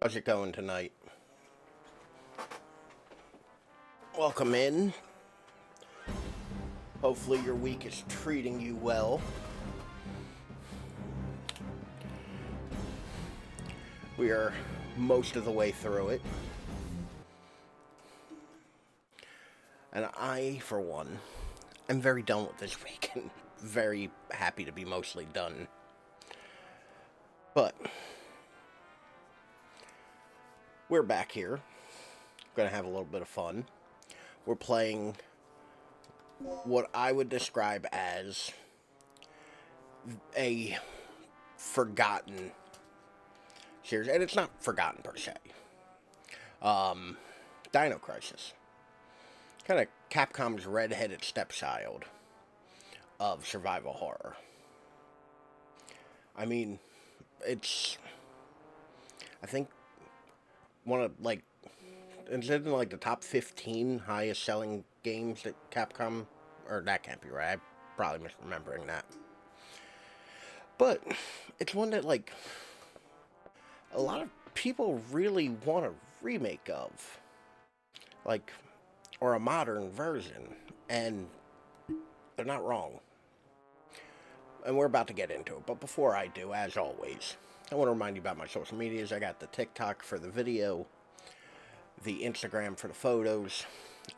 How's it going tonight? Welcome in. Hopefully your week is treating you well. We are most of the way through it. And I, for one, am very done with this week and very happy to be mostly done. But we're back here. Gonna have a little bit of fun. We're playing what I would describe as a forgotten series, and it's not forgotten per se. Dino Crisis. Kind of Capcom's red-headed stepchild of survival horror. I mean, it's, I think, one of, like, it's in, like, the top 15 highest selling games that Capcom, or that can't be right, I'm probably misremembering that. But, it's one that, like, a lot of people really want a remake of. Like, or a modern version, and they're not wrong. And we're about to get into it, but before I do, as always, I want to remind you about my social medias. I got the TikTok for the video, the Instagram for the photos,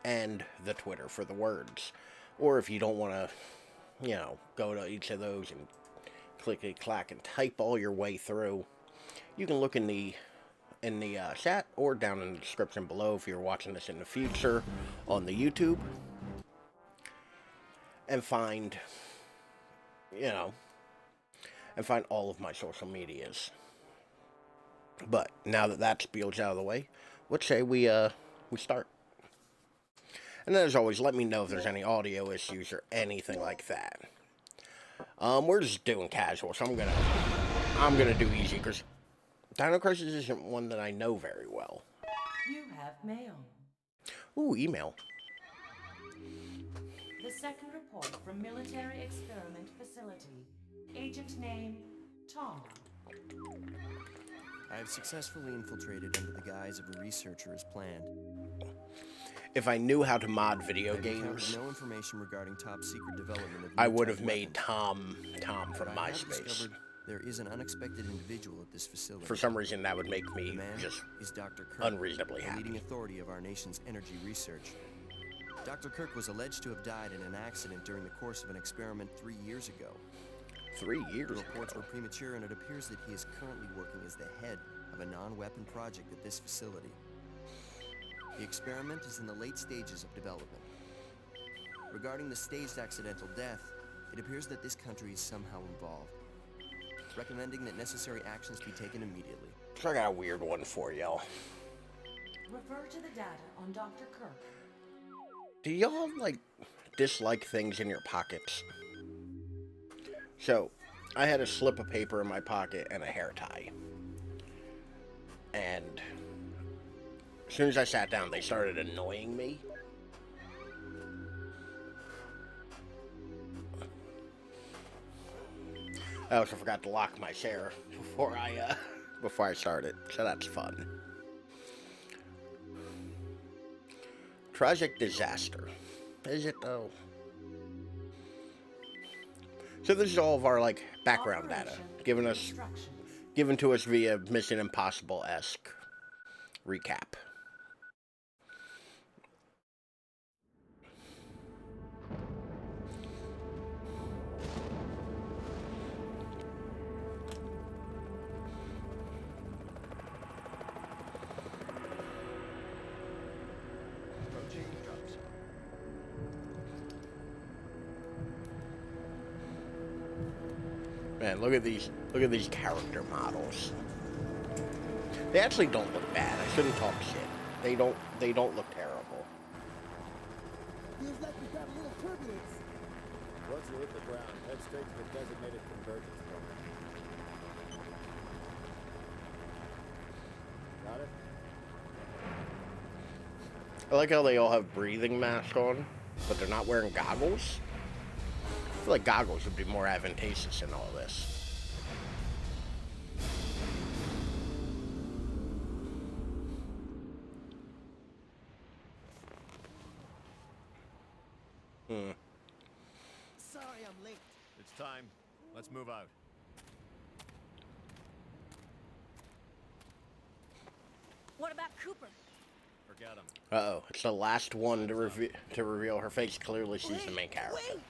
and the Twitter for the words. Or if you don't want to, go to each of those and click-clack and type all your way through, you can look in the chat or down in the description below if you're watching this in the future on the YouTube, and find all of my social medias. But now that that spiel's out of the way, let's say we start. And then, as always, let me know if there's any audio issues or anything like that. We're just doing casual, so I'm gonna do easy because Dino Crisis isn't one that I know very well. You have mail. Ooh, email. The second report from Military Experiment Facility. Agent name, Tom. I have successfully infiltrated under the guise of a researcher as planned. If I knew how to mod video I've games, no information regarding top secret development of I would have new-type made weapons. Tom from But I have MySpace. discovered there is an unexpected individual at this facility. For some reason, that would make The me man just is Dr. Kirk, unreasonably the leading happy. authority of our nation's energy research. Dr. Kirk was alleged to have died in an accident during the course of an experiment 3 years ago. 3 The years reports ago. were premature, and it appears that he is currently working as the head of a non-weapon project at this facility. The experiment is in the late stages of development. Regarding the staged accidental death, it appears that this country is somehow involved, recommending that necessary actions be taken immediately. So I got a weird one for y'all. Refer to the data on Dr. Kirk. Do y'all, dislike things in your pockets? So, I had a slip of paper in my pocket and a hair tie. And as soon as I sat down, they started annoying me. I also forgot to lock my chair before I started, so that's fun. Tragic disaster. Is it though? So this is all of our background data given to us via Mission Impossible-esque recap. Man, look at these character models. They actually don't look bad. I shouldn't talk shit. They don't look terrible. Feels like we've got a little turbulence. Once you hit the ground, head straight to the designated convergence point. Got it? I like how they all have breathing masks on, but they're not wearing goggles. I feel like goggles would be more advantageous in all this. Sorry I'm late. It's time. Let's move out. What about Cooper? Forget him. Uh-oh. It's the last one to reveal her face. Clearly, she's the main character. Wait!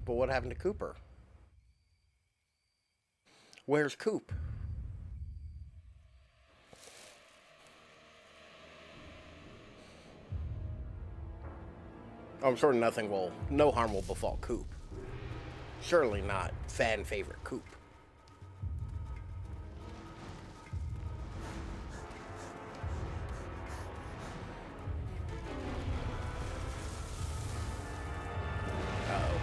But what happened to Cooper? Where's Coop? I'm sure no harm will befall Coop. Surely not fan favorite Coop. Uh-oh.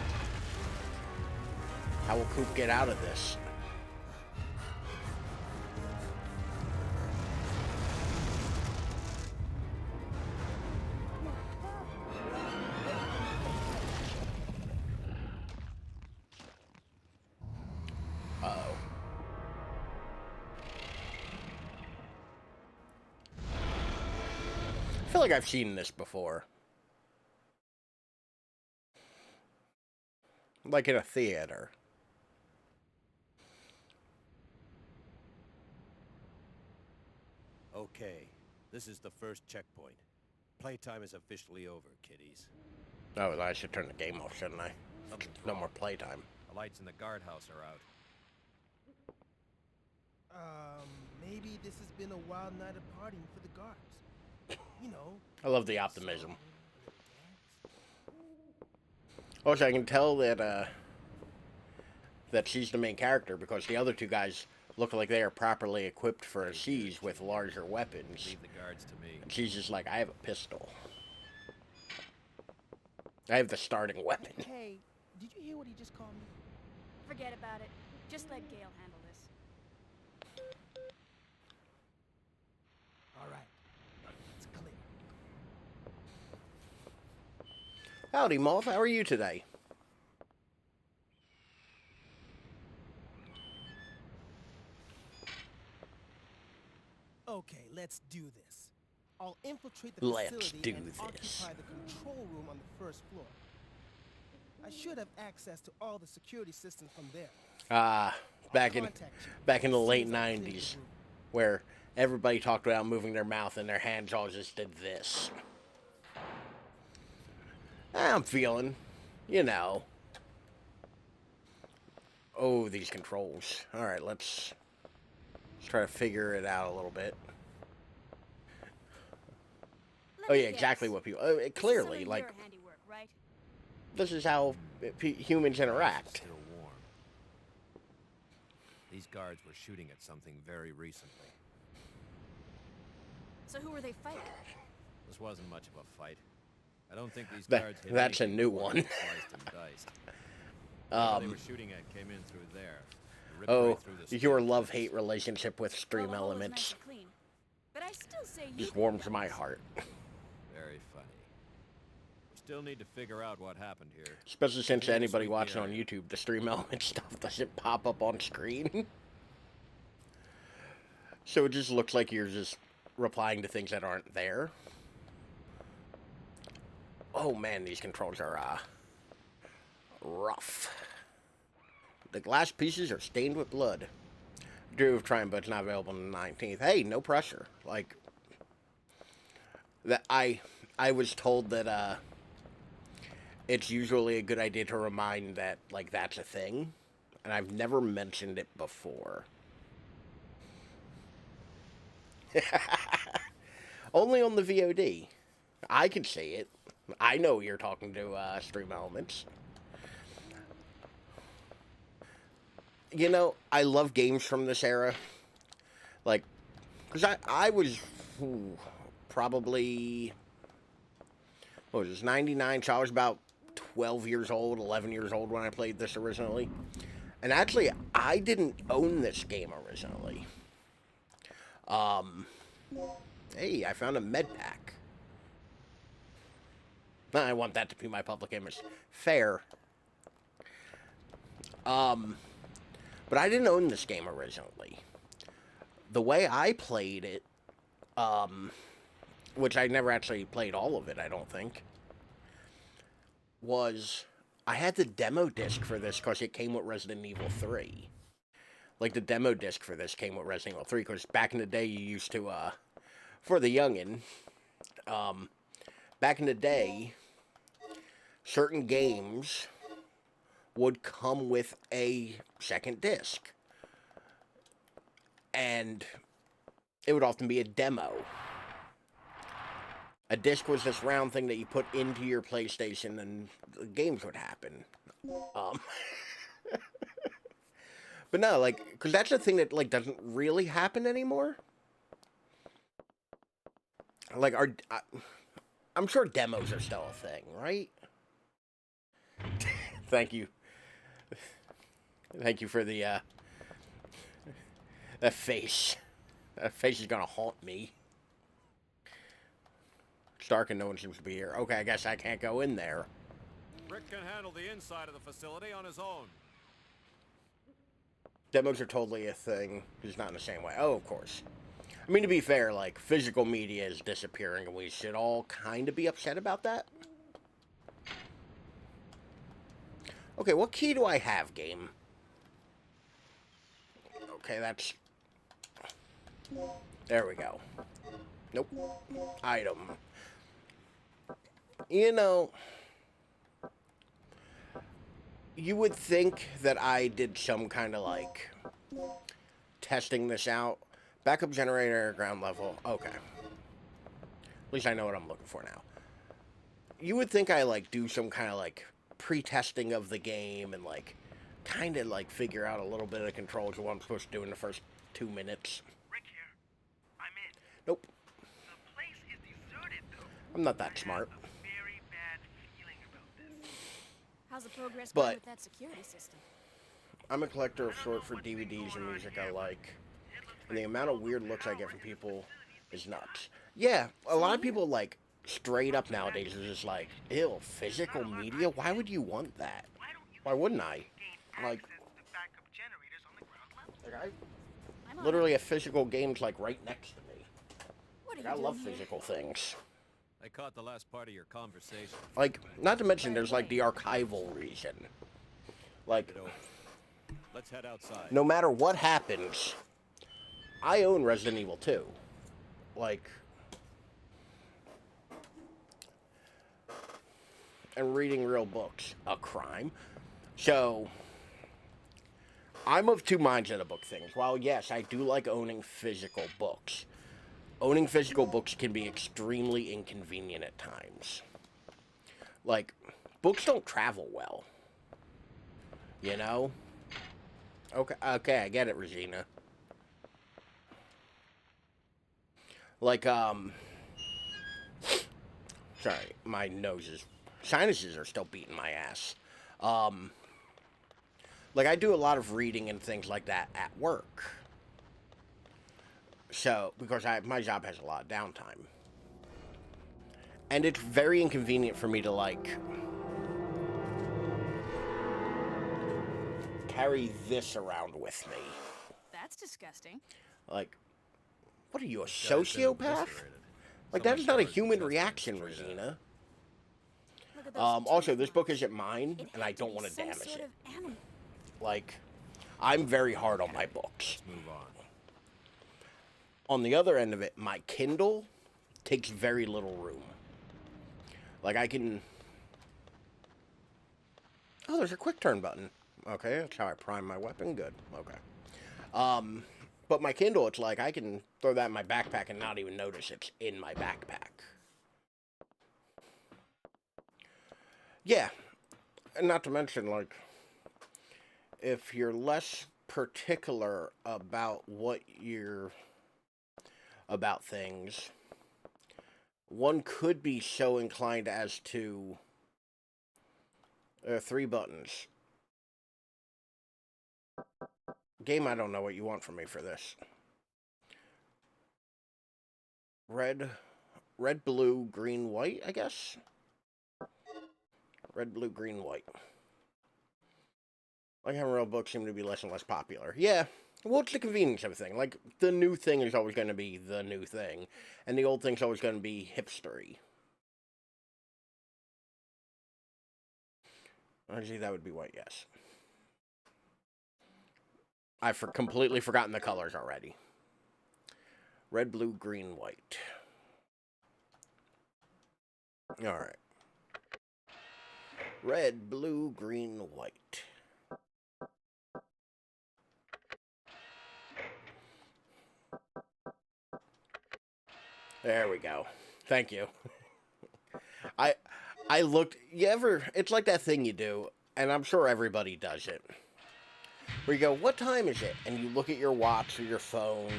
How will Coop get out of this? Uh-oh. I feel like I've seen this before. Like in a theater. Okay, this is the first checkpoint. Playtime is officially over, kiddies. Oh, I should turn the game off, shouldn't I? Something's No wrong. more playtime. The lights in the guardhouse are out. Maybe this has been a wild night of partying for the guards. You know. I love the optimism. Also, I can tell that that she's the main character because the other two guys look like they are properly equipped for a siege with larger weapons. Leave the guards to me. And she's just like, I have a pistol. I have the starting weapon. Hey, did you hear what he just called me? Forget about it. Just let Gale handle this. All right. It's clear. Howdy, Moth. How are you today? Okay, let's do this. I'll infiltrate the Let's facility do and this. occupy the control room on the first floor. I should have access to all the security systems from there. Back in Contact you back in the as soon late as I clear the 90s, room. where everybody talked without moving their mouth and their hands all just did this. I'm feeling, you know. Oh, these controls. All right, let's try to figure it out a little bit. Let Oh me yeah, exactly guess. what people. This is Clearly, some of like your handiwork, right? this is how humans interact. Still warm. These guards were shooting at something very recently. So who were they fighting? This wasn't much of a fight. I don't think these That- guards hit that's a anything new before one. they sliced and diced. Whatever they were shooting at came in through there. It ripped Oh, right through the your steel love-hate plates. relationship with Stream Well, the hole was Elements nice and clean. But I still say you just could've warms done my this. heart. Very funny. We still need to figure out what happened here. Especially since Continue to anybody sweep the watching on area. YouTube, the Stream Element stuff doesn't pop up on screen. So it just looks like you're just replying to things that aren't there. Oh man, these controls are rough. The glass pieces are stained with blood. Drew of Triumph, but it's not available on the 19th. Hey, no pressure. Like that, I was told that it's usually a good idea to remind that like that's a thing, and I've never mentioned it before. Only on the VOD. I can see it. I know you're talking to Stream Elements. You know, I love games from this era. Like, because I was probably, what was this, 99, so I was about 12 years old, 11 years old when I played this originally. And actually, I didn't own this game originally. Hey, I found a med pack. I want that to be my public image. Fair. But I didn't own this game originally. The way I played it, which I never actually played all of it, I don't think, was I had the demo disc for this because it came with Resident Evil 3. Like, the demo disc for this came with Resident Evil 3, because back in the day, you used to, for the youngin', back in the day, certain games would come with a second disc. And it would often be a demo. A disc was this round thing that you put into your PlayStation and the games would happen. But no, like, because that's a thing that, like, doesn't really happen anymore. Like, I'm sure demos are still a thing, right? Thank you. Thank you for the, that face. That face is gonna haunt me. It's dark and no one seems to be here. Okay, I guess I can't go in there. Rick can handle the inside of the facility on his own. Demos are totally a thing, just not in the same way. Oh, of course. I mean, to be fair, like, physical media is disappearing, and we should all kind of be upset about that. Okay, what key do I have, game? Okay, that's... There we go. Nope. Item. You know... You would think that I did some kind of, like, testing this out. Backup generator, ground level. Okay. At least I know what I'm looking for now. You would think I, like, do some kind of, like, pre-testing of the game and, like, kind of, like, figure out a little bit of controls of what I'm supposed to do in the first 2 minutes. Rick here. I'm in. Nope. The place is deserted, though. I'm not that smart. I have a very bad feeling about this. How's the progress But- going with that security system? I'm a collector of sort for DVDs and music I like. And the amount of weird looks I get from people is nuts. Yeah, a lot of people, like, straight up nowadays are just like, ew, physical media? Why would you want that? Why wouldn't I? Like, Backup generators on the ground level. I I'm on literally have physical games, like, right next to me. What are Like, I you love doing here? physical things. I caught the last part of your conversation. Like, not to mention there's, like, the archival reason. Like, Get over. Let's head outside. no matter what happens, I own Resident Evil 2. Like, and reading real books, a crime. So, I'm of two minds on the book things. While, yes, I do like owning physical books, owning physical books can be extremely inconvenient at times. Like, books don't travel well. You know? Okay, I get it, Regina. Like, sorry, my sinuses are still beating my ass. Like, I do a lot of reading and things like that at work. So, because my job has a lot of downtime. And it's very inconvenient for me to, like, carry this around with me. That's disgusting. Like, what are you, a Guy's been sociopath? eviscerated. Like, Someone that is not a charged with human testing reaction, straight up. Regina. Look at those Also, teeth this book marks. isn't mine, It and I had don't be want to some damage sort it. of animal. Like, I'm very hard on my books. Let's move on. On the other end of it, my Kindle takes very little room. Like, I can... Oh, there's a quick turn button. Okay, that's how I prime my weapon. Good. Okay. But my Kindle, it's like, I can throw that in my backpack and not even notice it's in my backpack. Yeah. And not to mention, like, if you're less particular about what you're... about things, one could be so inclined as to... There are 3 buttons. Game, I don't know what you want from me for this. Red, blue, green, white, I guess? Red, blue, green, white. Like how real books seem to be less and less popular. Yeah, Well, it's the convenience of a thing. Like, the new thing is always going to be the new thing, and the old thing's always going to be hipstery. Actually, that would be white, yes. I've completely forgotten the colors already. Red, blue, green, white. Alright. Red, blue, green, white. There we go. Thank you. I looked, it's like that thing you do, and I'm sure everybody does it, where you go, what time is it? And you look at your watch or your phone,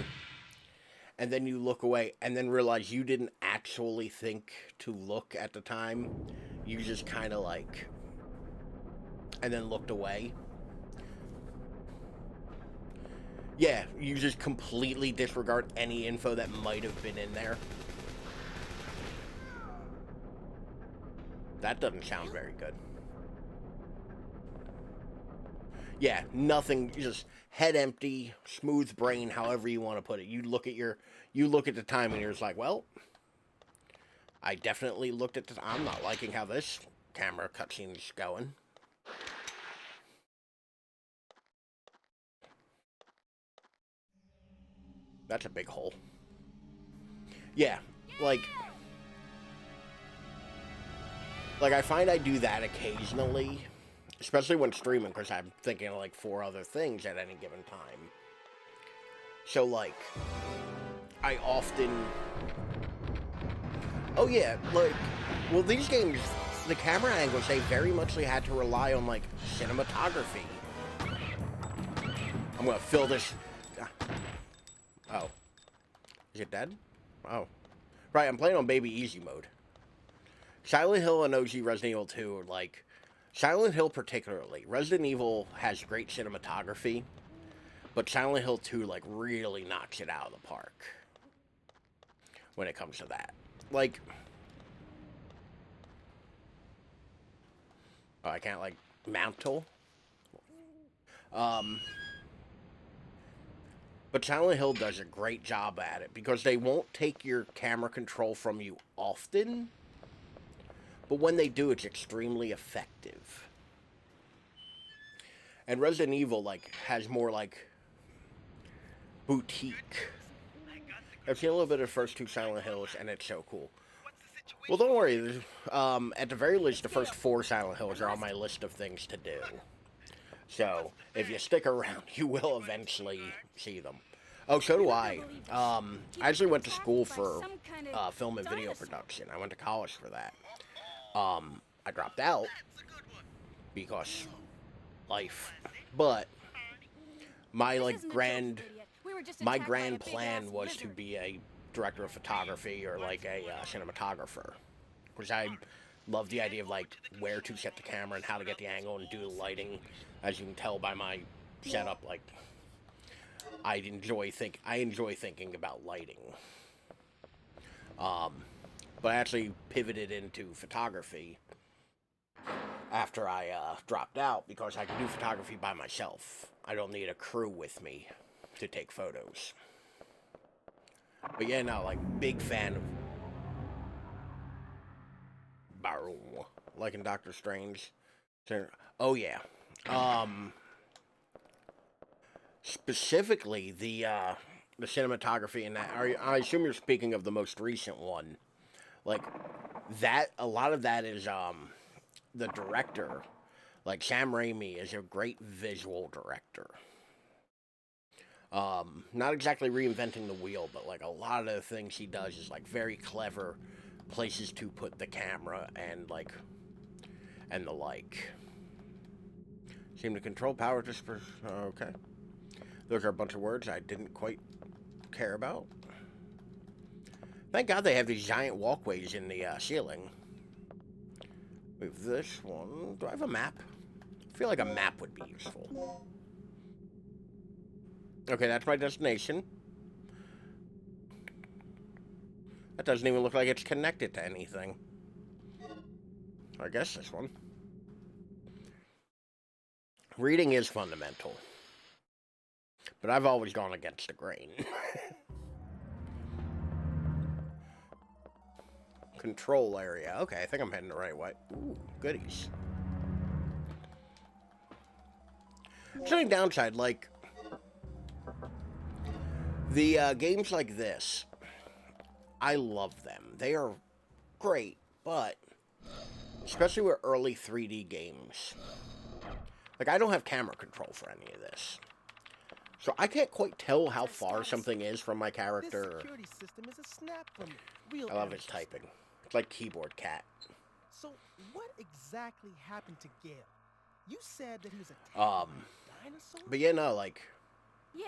and then you look away, and then realize you didn't actually think to look at the time. You just kind of like, and then looked away. Yeah, you just completely disregard any info that might have been in there. That doesn't sound very good. Yeah, nothing, just head empty, smooth brain, however you want to put it. You look at the time and you're just like, well, I definitely looked at the, I'm not liking how this camera cutscene is going. That's a big hole. Yeah, like I find I do that occasionally, especially when streaming, because I'm thinking of like 4 other things at any given time. So like, I often, oh yeah, like, well, these games, the camera angles, they very much had to rely on like cinematography. I'm gonna fill this. Oh, is it dead? Oh, right. I'm playing on baby easy mode. Silent Hill and OG Resident Evil 2 are like, Silent Hill particularly. Resident Evil has great cinematography, but Silent Hill 2 like really knocks it out of the park when it comes to that. Like, oh, I can't like mantle. But Silent Hill does a great job at it because they won't take your camera control from you often. But when they do, it's extremely effective. And Resident Evil, like, has more, like, boutique. I've seen a little bit of the first 2 Silent Hills, and it's so cool. Well, don't worry. At the very least, the first 4 Silent Hills are on my list of things to do. So, if you stick around, you will eventually see them. Oh, so do I. I actually went to school for film and video production. I went to college for that. I dropped out because life, but my grand plan was to be a director of photography or like a cinematographer, which I love the idea of like where to set the camera and how to get the angle and do the lighting. As you can tell by my setup, like I enjoy thinking about lighting. But I actually pivoted into photography after I dropped out because I can do photography by myself. I don't need a crew with me to take photos. But yeah, no, like, big fan of Barrow, like in Doctor Strange. Oh yeah. Specifically the cinematography in that. I assume you're speaking of the most recent one. Like, that, a lot of that is, the director. Like, Sam Raimi is a great visual director. Not exactly reinventing the wheel, but, like, a lot of the things he does is, like, very clever places to put the camera and, like, and the like. Seem to control power just for, okay. Those are a bunch of words I didn't quite care about. Thank God they have these giant walkways in the ceiling. With this one, do I have a map? I feel like a map would be useful. Okay, that's my destination. That doesn't even look like it's connected to anything. I guess this one. Reading is fundamental. But I've always gone against the grain. Control area. Okay, I think I'm heading the right way. Ooh, goodies. It's only downside, like, the games like this, I love them. They are great, but especially with early 3D games, like, I don't have camera control for any of this. So I can't quite tell how far something is from my character. This security system is a snap from real I love his amateurs. typing. It's like keyboard cat. So what exactly happened to Gale? You said that he was attacked Um, by a dinosaur? But yeah, no, like, Yeah.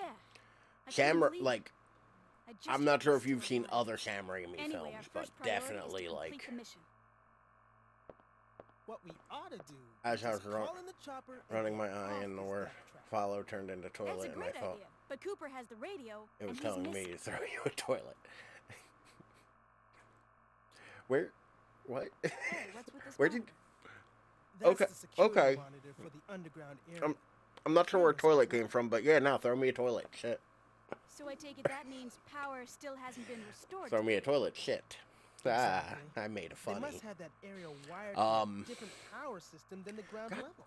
I couldn't Samurai, believe it. like, I just I'm not hope sure he's if you've still seen alive. other Sam Raimi Anyway, our films, but first priority is to definitely, complete like, the mission. What we ought to do as is I just was call in the chopper and running get my eye off and the this word backtrack. follow turned into That's toilet, a and I great thought idea. But Cooper has the radio, it was and he's telling me missing. to throw you a toilet. Where? What? Hey, what's with this Where'd you? monitor? That's Okay, the security okay. monitor for the underground area. I'm not sure where Cameras toilet control. came from, but yeah, now throw me a toilet. Shit. So I take it that means power still hasn't been restored. Throw to me a it. toilet. Shit. Exactly. Ah, I made a They funny. must have that area wired to a different power system than the ground God. level.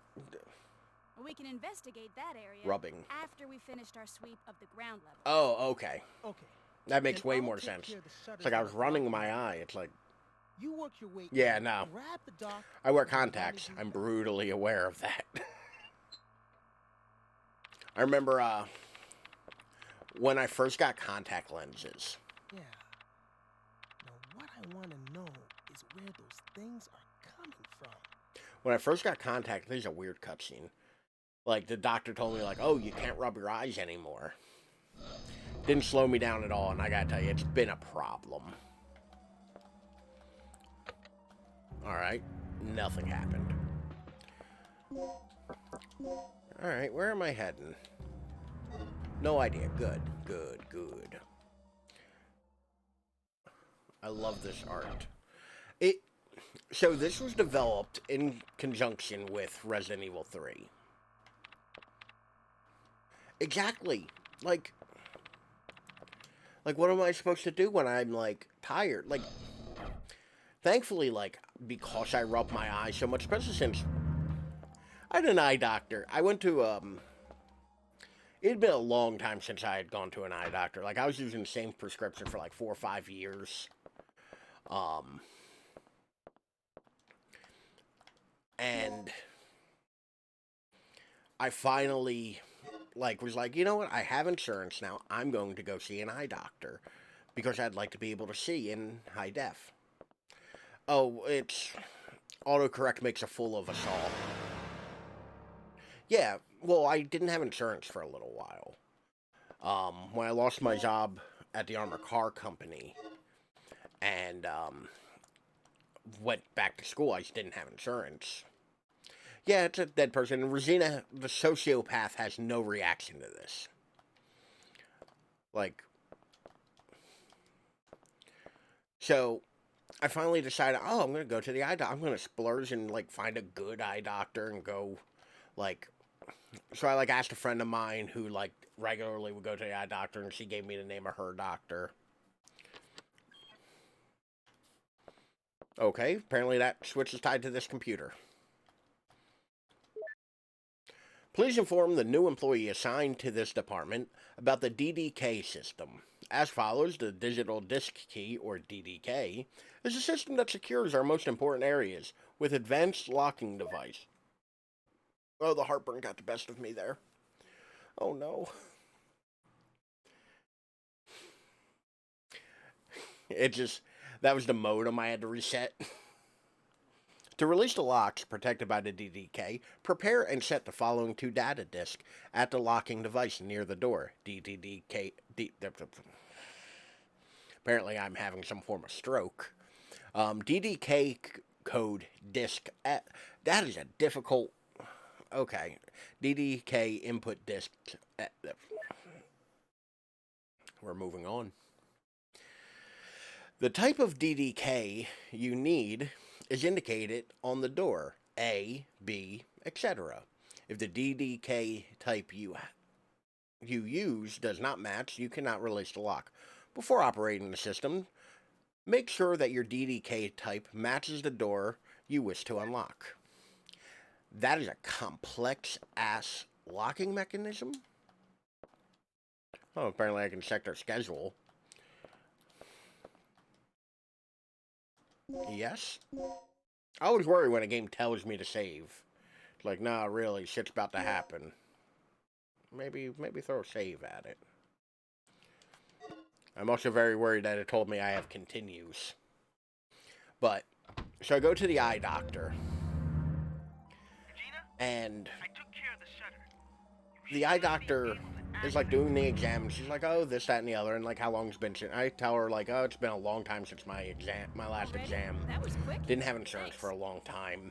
We can investigate that area Rubbing. after we finished our sweep of the ground level. Oh, okay. Okay. That makes Then way I'll more take sense. care of the It's shutters like I on was the running dock my area. eye. It's like, You work your way yeah, in, no. grab the dock. I wear and run contacts. into I'm the- brutally aware of that. I remember when I first got contact lenses. Yeah. Now what I want to know is where those things are coming from. When I first got contact, there's a weird cutscene. Like, the doctor told me, like, oh, you can't rub your eyes anymore. Didn't slow me down at all, and I gotta tell you, it's been a problem. Alright, nothing happened. Alright, where am I heading? No idea. Good, good, good. I love this art. So this was developed in conjunction with Resident Evil 3. Exactly. Like, what am I supposed to do when I'm, like, tired? Like, thankfully, like, because I rub my eyes so much, especially since I had an eye doctor. I went to, it had been a long time since I had gone to an eye doctor. Like, I was using the same prescription for, like, 4 or 5 years. And I finally, like, was like, you know what? I have insurance now. I'm going to go see an eye doctor because I'd like to be able to see in high def. Oh, it's autocorrect makes a fool of us all. Yeah, well, I didn't have insurance for a little while. When I lost my job at the armored car company and went back to school, I just didn't have insurance. Yeah, it's a dead person. And Rosina, the sociopath, has no reaction to this. Like, so I finally decided, oh, I'm going to go to the eye doctor. I'm going to splurge and, like, find a good eye doctor and go, like, so I, like, asked a friend of mine who, like, regularly would go to the eye doctor, and she gave me the name of her doctor. Okay, apparently that switch is tied to this computer. Please inform the new employee assigned to this department about the DDK system. As follows, the Digital Disk Key, or DDK, is a system that secures our most important areas with advanced locking device. Oh, the heartburn got the best of me there. Oh no. That was the modem I had to reset. To release the locks protected by the DDK, prepare and set the following 2 data disks at the locking device near the door. Apparently I'm having some form of stroke. DDK code disk. That is a difficult... Okay. DDK input disk. We're moving on. The type of DDK you need is indicated on the door. A, B, etc. If the DDK type you you use does not match, you cannot release the lock. Before operating the system, make sure that your DDK type matches the door you wish to unlock. That is a complex-ass locking mechanism. Oh, apparently I can check their schedule. Yes? I always worry when a game tells me to save. It's like, nah, really, shit's about to happen. Maybe throw a save at it. I'm also very worried that it told me I have continues. But, so I go to the eye doctor. Regina, And I took care of the shutter. the eye doctor is like doing the exam, and she's like, oh, this, that, and the other, and like, how long's been since? I tell her like, oh, it's been a long time since my last Already? exam. That was quick. Didn't have insurance Thanks. for a long time.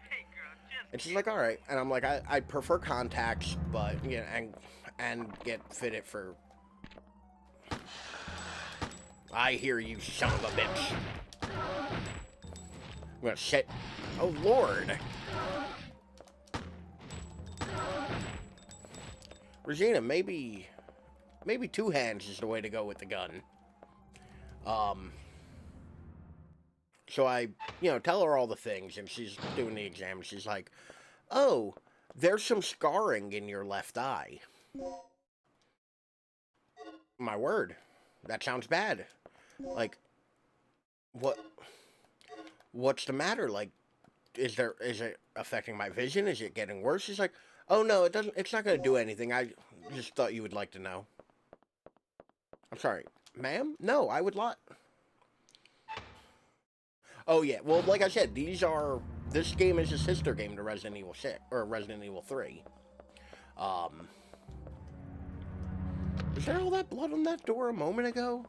Hey, girl, just And she's like, all right. And I'm like, I prefer contacts, but you know, and get fitted for. I hear you, son of a bitch. I'm gonna sit. Oh Lord. Regina, maybe two hands is the way to go with the gun. So I, tell her all the things, and she's doing the exam, and she's like, oh, there's some scarring in your left eye. My word, that sounds bad. Like, what's the matter? Like, is it affecting my vision? Is it getting worse? She's like, oh no, it's not gonna do anything. I just thought you would like to know. I'm sorry, ma'am? No, I would not. Oh yeah, well, like I said, this game is a sister game to Resident Evil 6, or Resident Evil 3. Is there all that blood on that door a moment ago?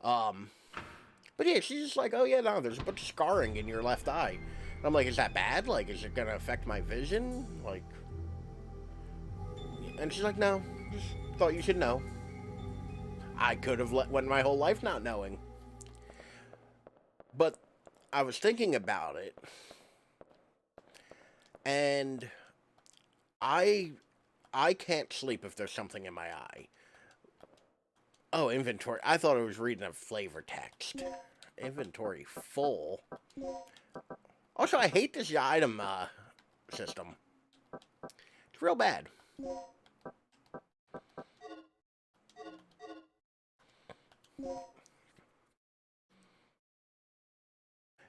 But yeah, she's just like, oh yeah, no, there's a bunch of scarring in your left eye. And I'm like, is that bad? Like, is it gonna affect my vision? Like, and she's like, no, just thought you should know. I could have went my whole life not knowing. But I was thinking about it, and I can't sleep if there's something in my eye. Oh, inventory. I thought I was reading a flavor text. Inventory full. Also, I hate this item system. It's real bad.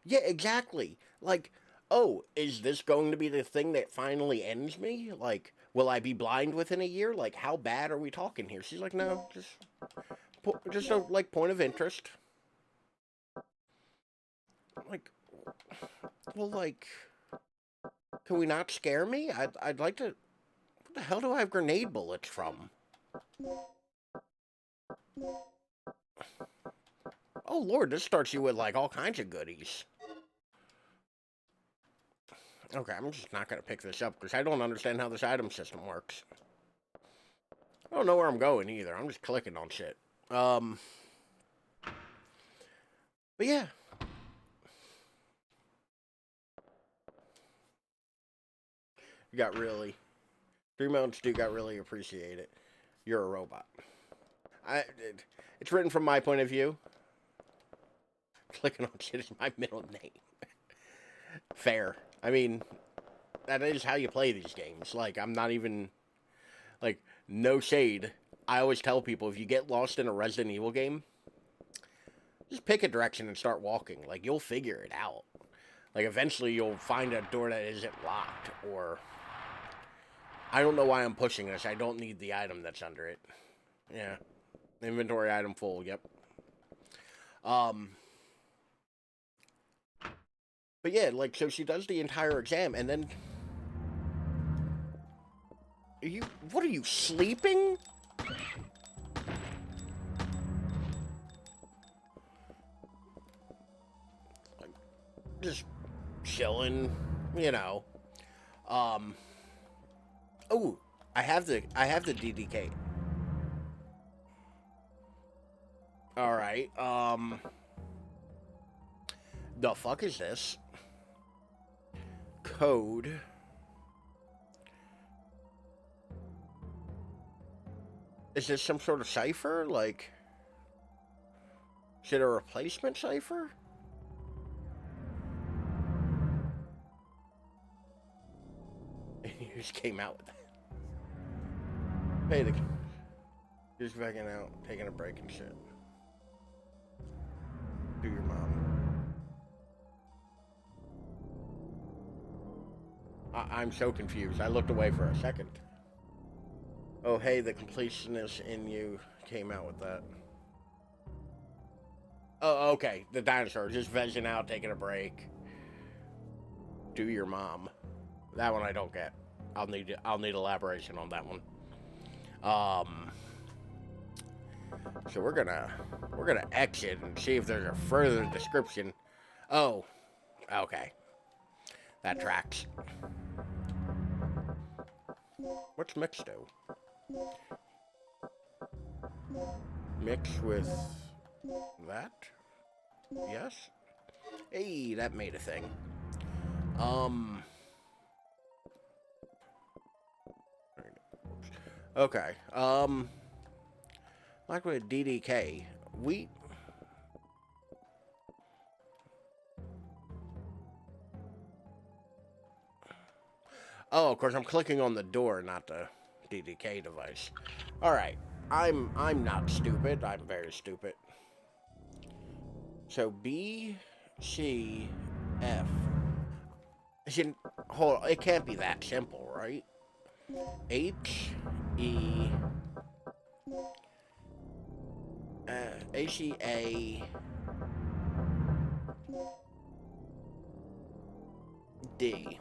Yeah, exactly. Like, oh, is this going to be the thing that finally ends me? Like, will I be blind within a year? Like, how bad are we talking here? She's like, no, just a, like, point of interest. Like, well, like, can we not scare me? I'd like to... What the hell do I have grenade bullets from? Oh, Lord, this starts you with, like, all kinds of goodies. Okay, I'm just not going to pick this up, because I don't understand how this item system works. I don't know where I'm going, either. I'm just clicking on shit. But yeah. You got really... 3 Mountains Dew got really appreciated. You're a robot. It's written from my point of view. Clicking on shit is my middle name. Fair. I mean, that is how you play these games. Like, I'm not even... Like, no shade. I always tell people, if you get lost in a Resident Evil game, just pick a direction and start walking. Like, you'll figure it out. Like, eventually you'll find a door that isn't locked, or... I don't know why I'm pushing this. I don't need the item that's under it. Yeah. Inventory item full, yep. But yeah, like, so she does the entire exam, and then... What are you, sleeping? Like, just chilling, you know. Oh, I have the DDK. Alright, the fuck is this? Code. Is this some sort of cipher? Like, is it a replacement cipher? He just came out with that. Hey, just backing out, taking a break and shit. Do your mom. I'm so confused. I looked away for a second. Oh, hey, the completionist in you came out with that. Oh, okay. The dinosaur just vegging out, taking a break. Do your mom. That one I don't get. I'll need elaboration on that one. So we're gonna exit and see if there's a further description. Oh, okay. That tracks. What's mixed do? Mix with that? Yes? Hey, that made a thing. Okay. Like with DDK, oh, of course, I'm clicking on the door, not the DDK device. All right, I'm not stupid. I'm very stupid. So B, C, F. Hold on, it can't be that simple, right? H, E, A, D.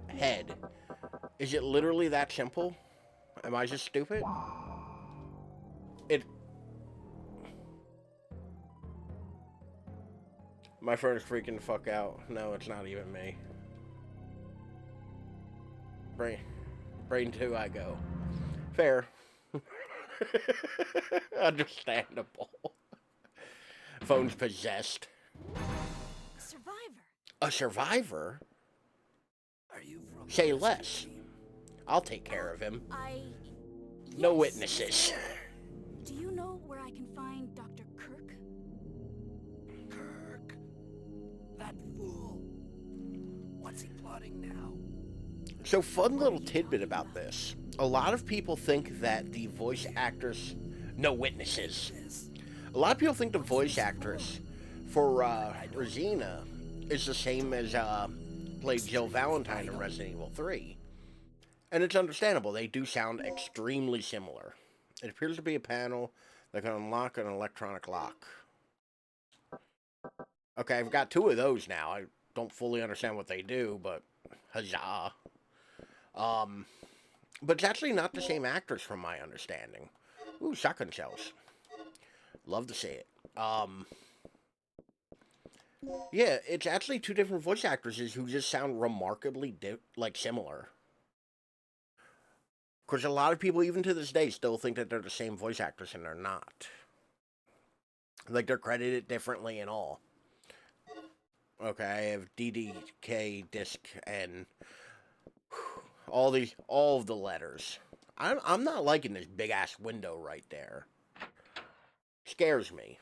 Head. Is it literally that simple? Am I just stupid? My friend's freaking the fuck out. No, it's not even me. Brain 2, I go. Fair. Understandable. Phone's possessed. Survivor. A survivor? Are you from Say less. I'll take care of him. No Yes. witnesses. Do you know where I can find Dr. Kirk? Kirk? That fool. What's he plotting now? So, fun little tidbit about this. A lot of people think that the voice actress... No witnesses. A lot of people think the voice actress for Rosina is the same as played Jill Valentine in Resident Evil 3. And it's understandable. They do sound extremely similar. It appears to be a panel that can unlock an electronic lock. Okay, I've got 2 of those now. I don't fully understand what they do, but huzzah. But it's actually not the same actress from my understanding. Ooh, shotgun shells. Love to see it. Yeah, it's actually 2 different voice actresses who just sound remarkably, similar. Of course, a lot of people, even to this day, still think that they're the same voice actress, and they're not. Like, they're credited differently and all. Okay, I have DDK, disc, and all of the letters. I'm not liking this big-ass window right there. Scares me.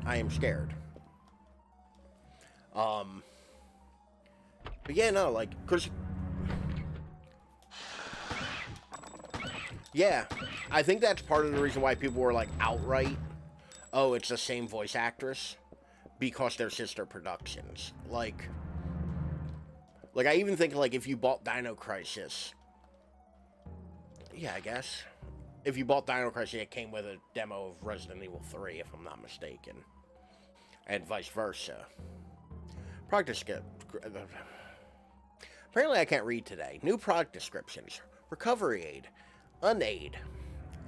I am scared. But yeah, no, like, cause... Yeah, I think that's part of the reason why people were like, outright, oh, it's the same voice actress, because they're sister productions. Like, I even think, like, if you bought Dino Crisis, yeah, I guess, if you bought Dino Crisis, it came with a demo of Resident Evil 3, if I'm not mistaken, and vice versa. Product description. Apparently I can't read today. New product descriptions. Recovery aid. Unaid.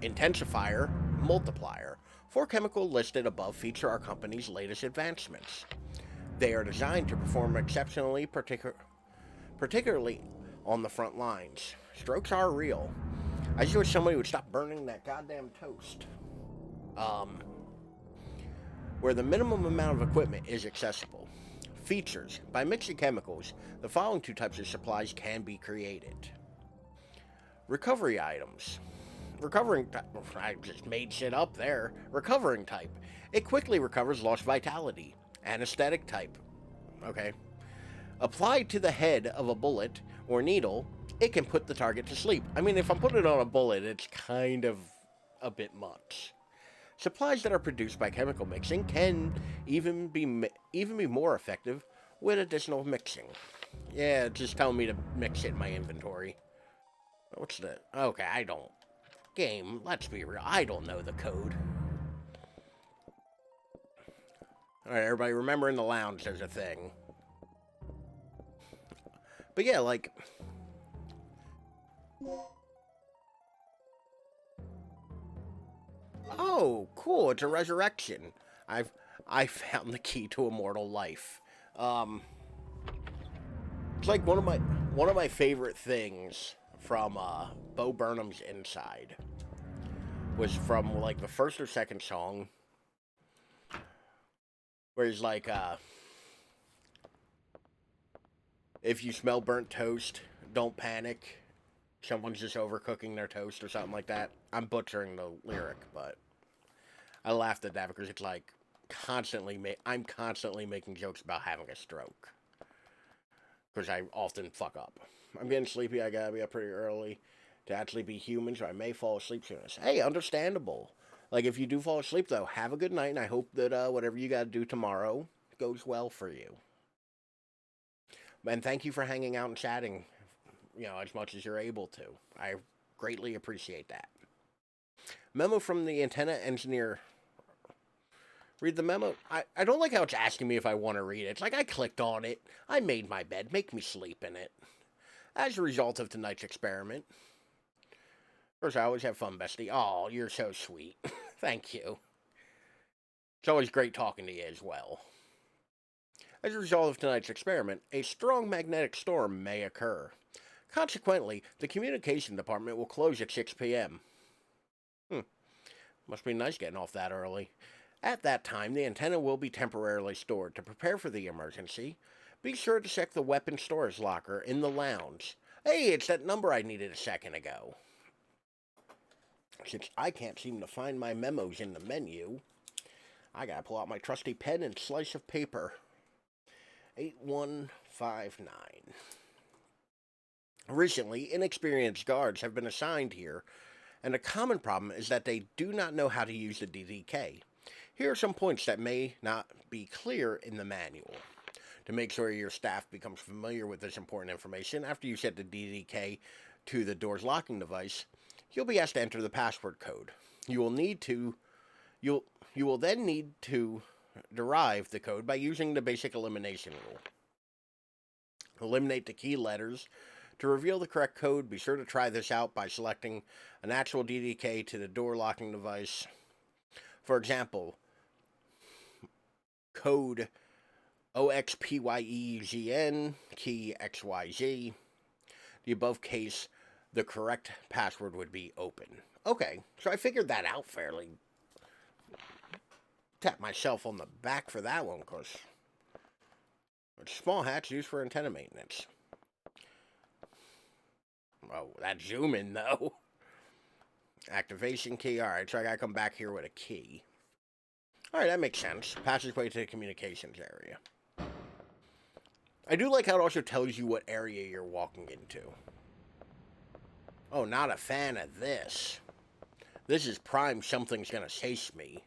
Intensifier. Multiplier. 4 chemicals listed above feature our company's latest advancements. They are designed to perform exceptionally, particularly on the front lines. Strokes are real. I just wish somebody would stop burning that goddamn toast. Where the minimum amount of equipment is accessible. Features. By mixing chemicals, the following 2 types of supplies can be created. Recovery items. Recovering type. I just made shit up there. Recovering type. It quickly recovers lost vitality. Anesthetic type. Okay. Applied to the head of a bullet or needle, it can put the target to sleep. I mean, if I'm putting it on a bullet, it's kind of a bit much. Supplies that are produced by chemical mixing can even be more effective with additional mixing. Yeah, just telling me to mix it in my inventory. What's the... Okay, I don't... Game, let's be real. I don't know the code. Alright, everybody, remember in the lounge there's a thing. But yeah, like... Oh, cool, it's a resurrection. I found the key to immortal life. It's like one of my favorite things from Bo Burnham's Inside was from like the first or second song where he's like if you smell burnt toast, don't panic. Someone's just overcooking their toast or something like that. I'm butchering the lyric, but I laughed at that because it's like I'm constantly making jokes about having a stroke. Because I often fuck up. I'm getting sleepy, I gotta be up pretty early to actually be human, so I may fall asleep soon. Hey, understandable. Like, if you do fall asleep, though, have a good night, and I hope that whatever you gotta do tomorrow goes well for you. And thank you for hanging out and chatting, as much as you're able to. I greatly appreciate that. Memo from the antenna engineer. Read the memo. I don't like how it's asking me if I want to read it. It's like I clicked on it. I made my bed. Make me sleep in it. As a result of tonight's experiment. Of course, I always have fun, bestie. Oh, you're so sweet. Thank you. It's always great talking to you as well. As a result of tonight's experiment, a strong magnetic storm may occur. Consequently, the communication department will close at 6 p.m. Must be nice getting off that early. At that time, the antenna will be temporarily stored. To prepare for the emergency, be sure to check the weapon storage locker in the lounge. Hey, it's that number I needed a second ago. Since I can't seem to find my memos in the menu, I gotta pull out my trusty pen and slice of paper. 8159. Recently, inexperienced guards have been assigned here, and a common problem is that they do not know how to use the DDK. Here are some points that may not be clear in the manual. To make sure your staff becomes familiar with this important information, after you set the DDK to the door's locking device, you'll be asked to enter the password code. You will then need to derive the code by using the basic elimination rule. Eliminate the key letters. To reveal the correct code, be sure to try this out by selecting an actual DDK to the door locking device. For example, code OXPYEZN, key XYZ. The above case, the correct password would be open. Okay, so I figured that out fairly. Tap myself on the back for that one, because it's small hatch used for antenna maintenance. Oh, that zoom in, though. Activation key. Alright, so I gotta come back here with a key. Alright, that makes sense. Passageway to the communications area. I do like how it also tells you what area you're walking into. Oh, not a fan of this. This is prime something's gonna chase me.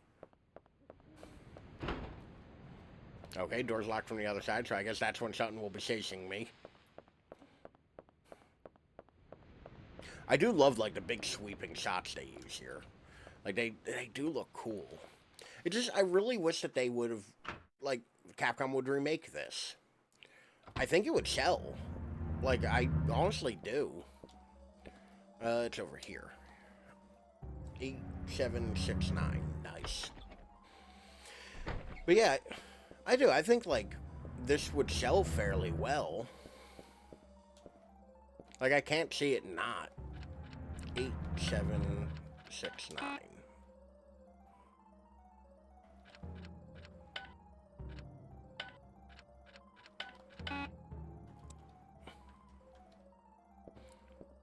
Okay, door's locked from the other side, so I guess that's when something will be chasing me. I do love, like, the big sweeping shots they use here. Like, they do look cool. It just, I really wish that they would have, like, Capcom would remake this. I think it would sell. Like, I honestly do. It's over here. 8769. Nice. But yeah, I do. I think, like, this would sell fairly well. Like, I can't see it not. 8769.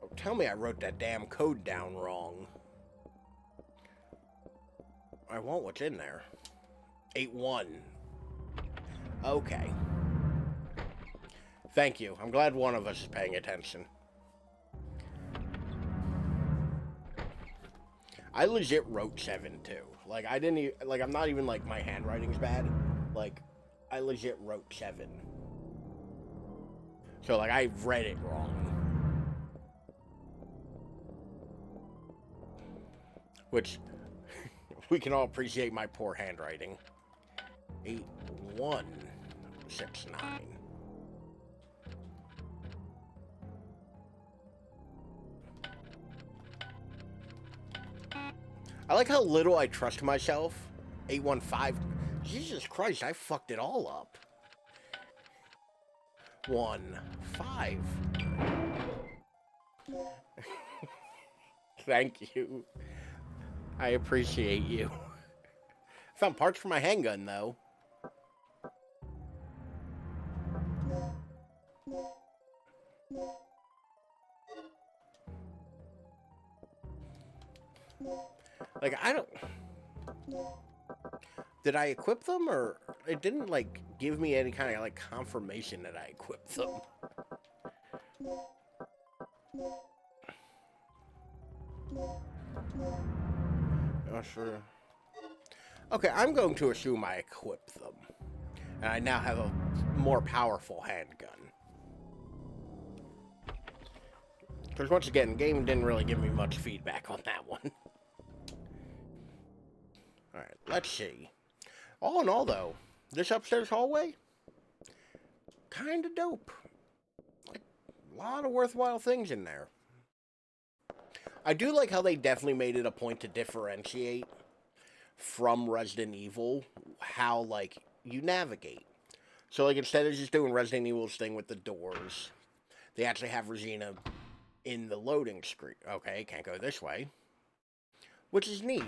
Oh, tell me I wrote that damn code down wrong. I want what's in there. 8-1. Okay. Thank you. I'm glad one of us is paying attention. I legit wrote 7 too. Like I didn't even, like I'm not even like my handwriting's bad. Like I legit wrote 7. So like I read it wrong. Which we can all appreciate my poor handwriting. 8169. I like how little I trust myself. 815. Jesus Christ, I fucked it all up. 15. Thank you. I appreciate you. Found parts for my handgun, though. Like, I don't... Did I equip them, or... It didn't, like, give me any kind of, like, confirmation that I equipped them. Oh, sure. Okay, I'm going to assume I equipped them. And I now have a more powerful handgun. Because once again, the game didn't really give me much feedback on that one. Alright, let's see. All in all, though, this upstairs hallway, kind of dope. Like, a lot of worthwhile things in there. I do like how they definitely made it a point to differentiate from Resident Evil how, like, you navigate. So, like, instead of just doing Resident Evil's thing with the doors, they actually have Regina in the loading screen. Okay, can't go this way. Which is neat.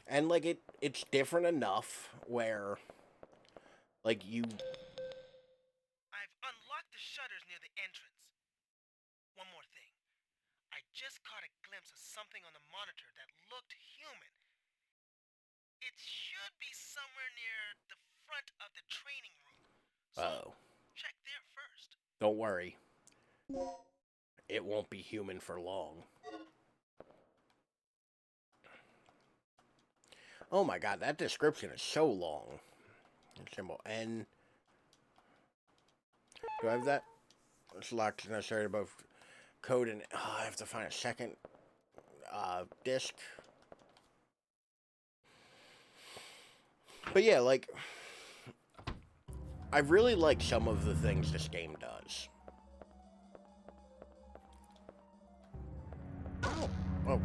And, like, it's different enough where, like, you... I've unlocked the shutters near the entrance. One more thing. I just caught a glimpse of something on the monitor that looked human. It should be somewhere near the front of the training room. So check there first. Don't worry. It won't be human for long. Oh my god, that description is so long. Symbol N. Do I have that? Select necessary to both code and... Oh, I have to find a second disc. But yeah, like... I really like some of the things this game does. Oh,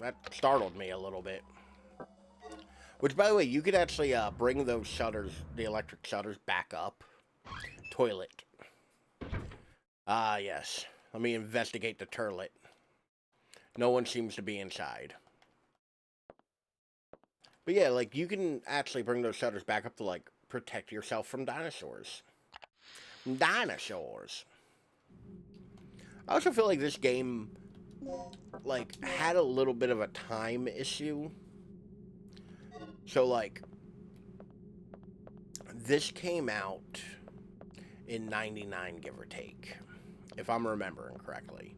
that startled me a little bit. Which, by the way, you could actually bring those shutters, the electric shutters, back up. Toilet. Ah, yes. Let me investigate the turlet. No one seems to be inside. But yeah, like, you can actually bring those shutters back up to, like, protect yourself from dinosaurs. Dinosaurs. I also feel like this game, like, had a little bit of a time issue. So, like, this came out in 99, give or take, if I'm remembering correctly.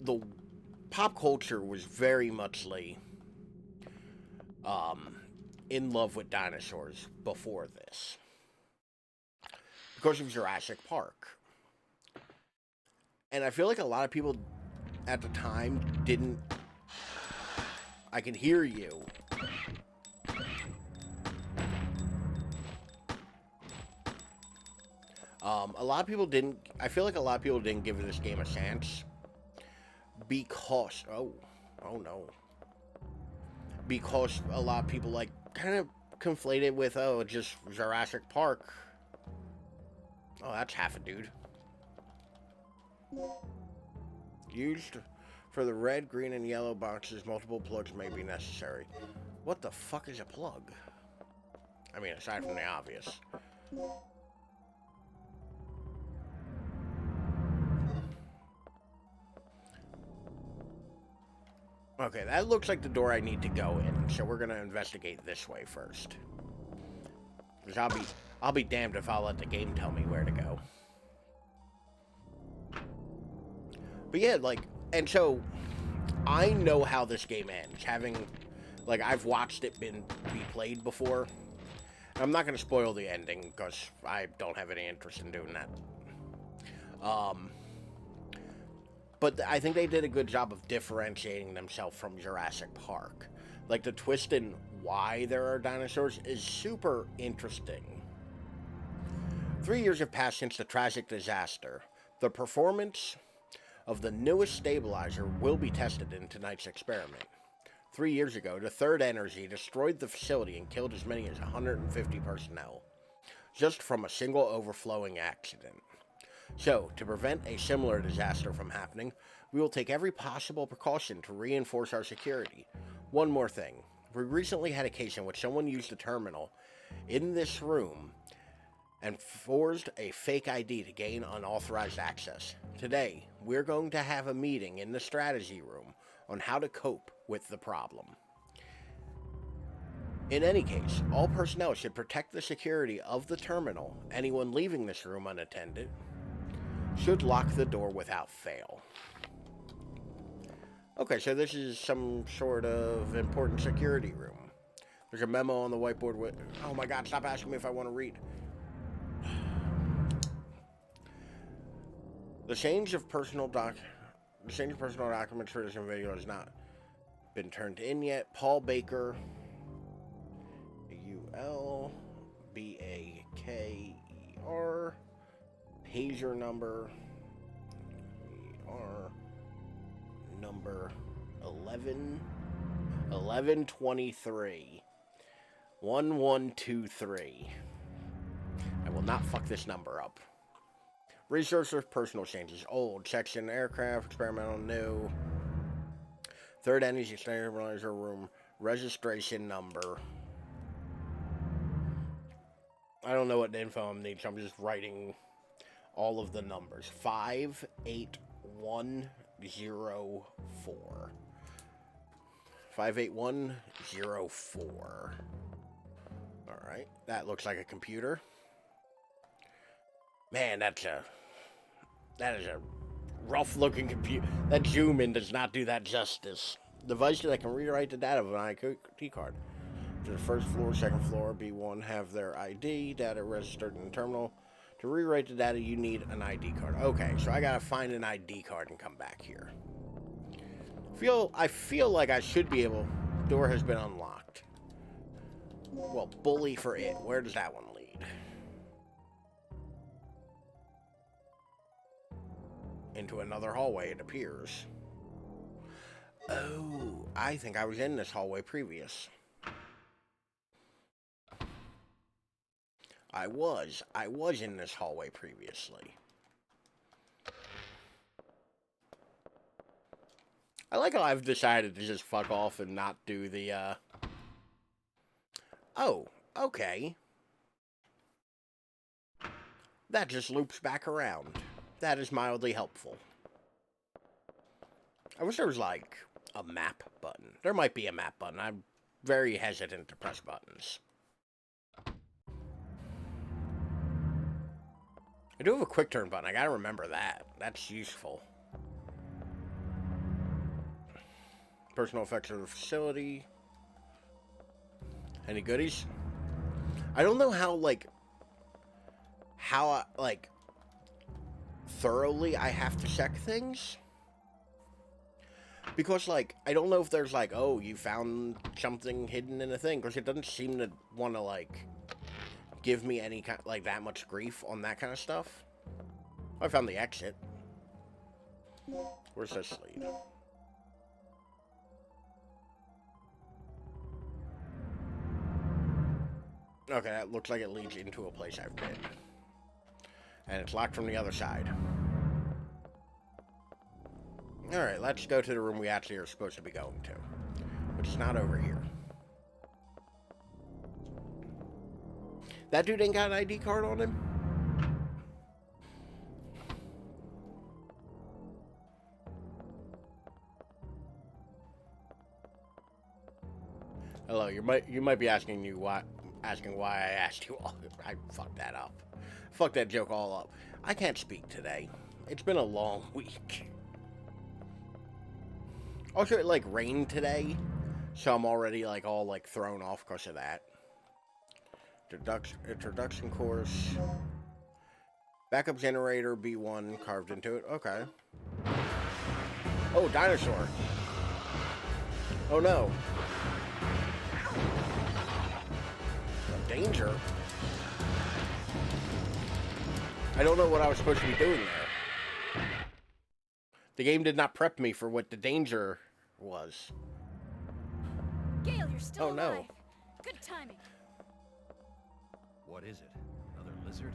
The pop culture was very muchly in love with dinosaurs before this. Because of Jurassic Park. And I feel like a lot of people at the time didn't... I can hear you. A lot of people didn't... I feel like a lot of people didn't give this game a chance. Because... Oh no. Because a lot of people, like, kind of conflated with, oh, just Jurassic Park. Oh, that's half a dude. Used for the red, green, and yellow boxes, multiple plugs may be necessary. What the fuck is a plug? I mean, aside from the obvious. Okay, that looks like the door I need to go in, so we're gonna investigate this way first. Because I'll be damned if I'll let the game tell me where to go. But yeah, like, and so I know how this game ends, like, I've watched it be played before. I'm not gonna spoil the ending because I don't have any interest in doing that. But I think they did a good job of differentiating themselves from Jurassic Park. Like, the twist in why there are dinosaurs is super interesting. 3 years have passed since the tragic disaster. The performance of the newest stabilizer will be tested in tonight's experiment. 3 years ago, the Third Energy destroyed the facility and killed as many as 150 personnel, just from a single overflowing accident. So, to prevent a similar disaster from happening, we will take every possible precaution to reinforce our security. One more thing. We recently had a case in which someone used a terminal in this room and forged a fake ID to gain unauthorized access. Today, we're going to have a meeting in the strategy room on how to cope with the problem. In any case, all personnel should protect the security of the terminal. Anyone leaving this room unattended should lock the door without fail. Okay, so this is some sort of important security room. There's a memo on the whiteboard with... Oh my god, stop asking me if I want to read. The change of personal documents for this individual has not been turned in yet. Paul Baker, ULBAKER, pager number, number 1123 1123. I will not fuck this number up. Resources, personal changes, old, section, aircraft, experimental, new. Third Energy Stabilizer Room, registration number. I don't know what info I'm needing, so I'm just writing all of the numbers. 58104. 58104. Alright, that looks like a computer. Man, that is a rough-looking computer. That zoom in does not do that justice. Device that can rewrite the data of an ID card. To the first floor, second floor, B1 have their ID data registered in the terminal. To rewrite the data, you need an ID card. Okay, so I gotta find an ID card and come back here. I feel like I should be able. Door has been unlocked. Well, bully for it. Where does that one lead? Into another hallway, it appears. Oh, I think I was in this hallway previous. I was in this hallway previously. I like how I've decided to just fuck off and not do the, Oh, okay. That just loops back around. That is mildly helpful. I wish there was, like, a map button. There might be a map button. I'm very hesitant to press buttons. I do have a quick turn button. I gotta remember that. That's useful. Personal effects of the facility. Any goodies? I don't know how, thoroughly I have to check things. Because, I don't know if there's, oh, you found something hidden in a thing. Because it doesn't seem to want to, give me any kind, that much grief on that kind of stuff. I found the exit. Where's this lead? Okay, that looks like it leads into a place I've been. And it's locked from the other side. Alright, let's go to the room we actually are supposed to be going to. Which is not over here. That dude ain't got an ID card on him? Hello, you might be asking why I asked you all. I fucked that up. Fucked that joke all up. I can't speak today. It's been a long week. Also, it like rained today, so I'm already like all like thrown off because of that. Introduction course. Backup generator B1 carved into it. Okay. Oh, dinosaur. Oh no. Danger. I don't know what I was supposed to be doing there. The game did not prep me for what the danger was. Gale, you're still Oh, no. alive. Good timing. What is it? Another lizard?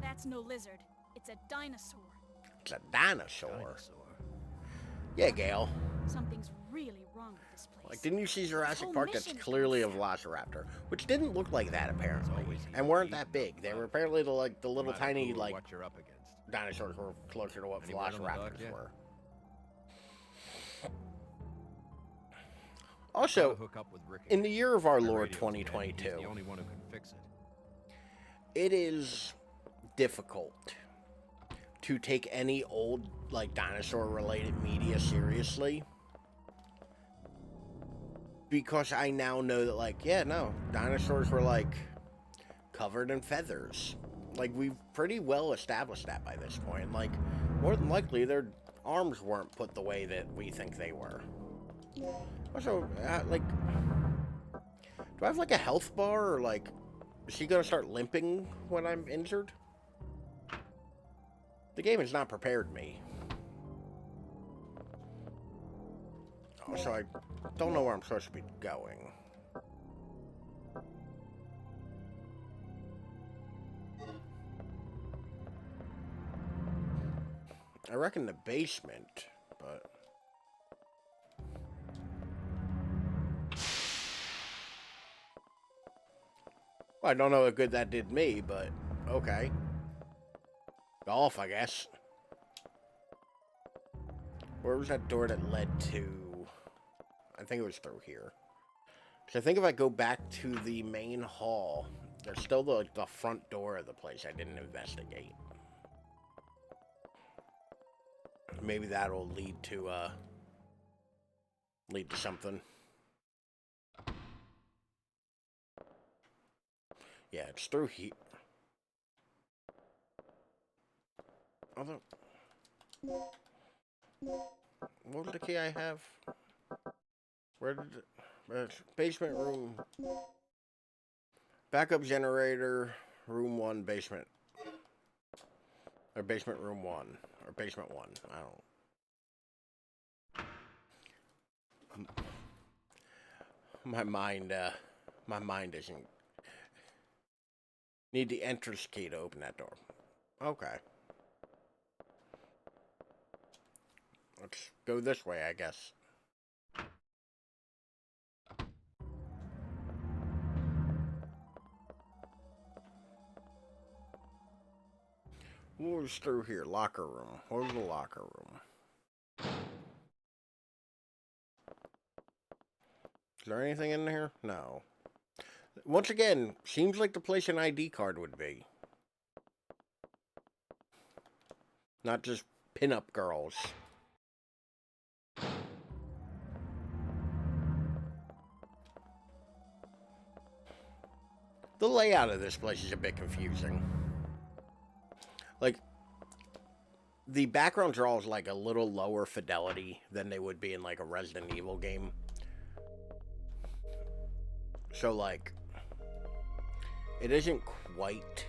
That's no lizard. It's a dinosaur. It's a dinosaur. Dinosaur. Yeah, Gale. Something's really wrong with this place. Like, didn't you see Jurassic whole Park? That's mission's clearly a been Velociraptor, which didn't look like that apparently, always and weren't that big. They were apparently the little No matter tiny who or like what you're up against. dinosaurs were closer to what Any word on the dog Velociraptors yet? were. Gotta Also, hook up with Ricky. in the year of our My Lord radio's dead. He's 2022, the only one who can fix it. it is difficult to take any old like dinosaur related media seriously, because I now know that like, yeah, no, dinosaurs were like covered in feathers. Like, we've pretty well established that by this point. Like, more than likely their arms weren't put the way that we think they were. Also, like, do I have like a health bar, or like, is she gonna start limping when I'm injured? The game has not prepared me. Also, I don't know where I'm supposed to be going. I reckon the basement, but... Well, I don't know how good that did me, but okay. Golf, I guess. Where was that door that led to? I think it was through here. So I think if I go back to the main hall, there's still the front door of the place I didn't investigate. Maybe that'll lead to something. Yeah, it's through here. Although, what was the key I have? Where did it? Basement room. Backup generator, room 1, basement. Or basement room 1. Or basement 1. I don't. My mind isn't. Need the entrance key to open that door. Okay. Let's go this way, I guess. What was through here? Locker room. What was the locker room? Is there anything in here? No. Once again, seems like the place an ID card would be. Not just pin-up girls. The layout of this place is a bit confusing. Like, the backgrounds are always like a little lower fidelity than they would be in like a Resident Evil game. So like, it isn't quite.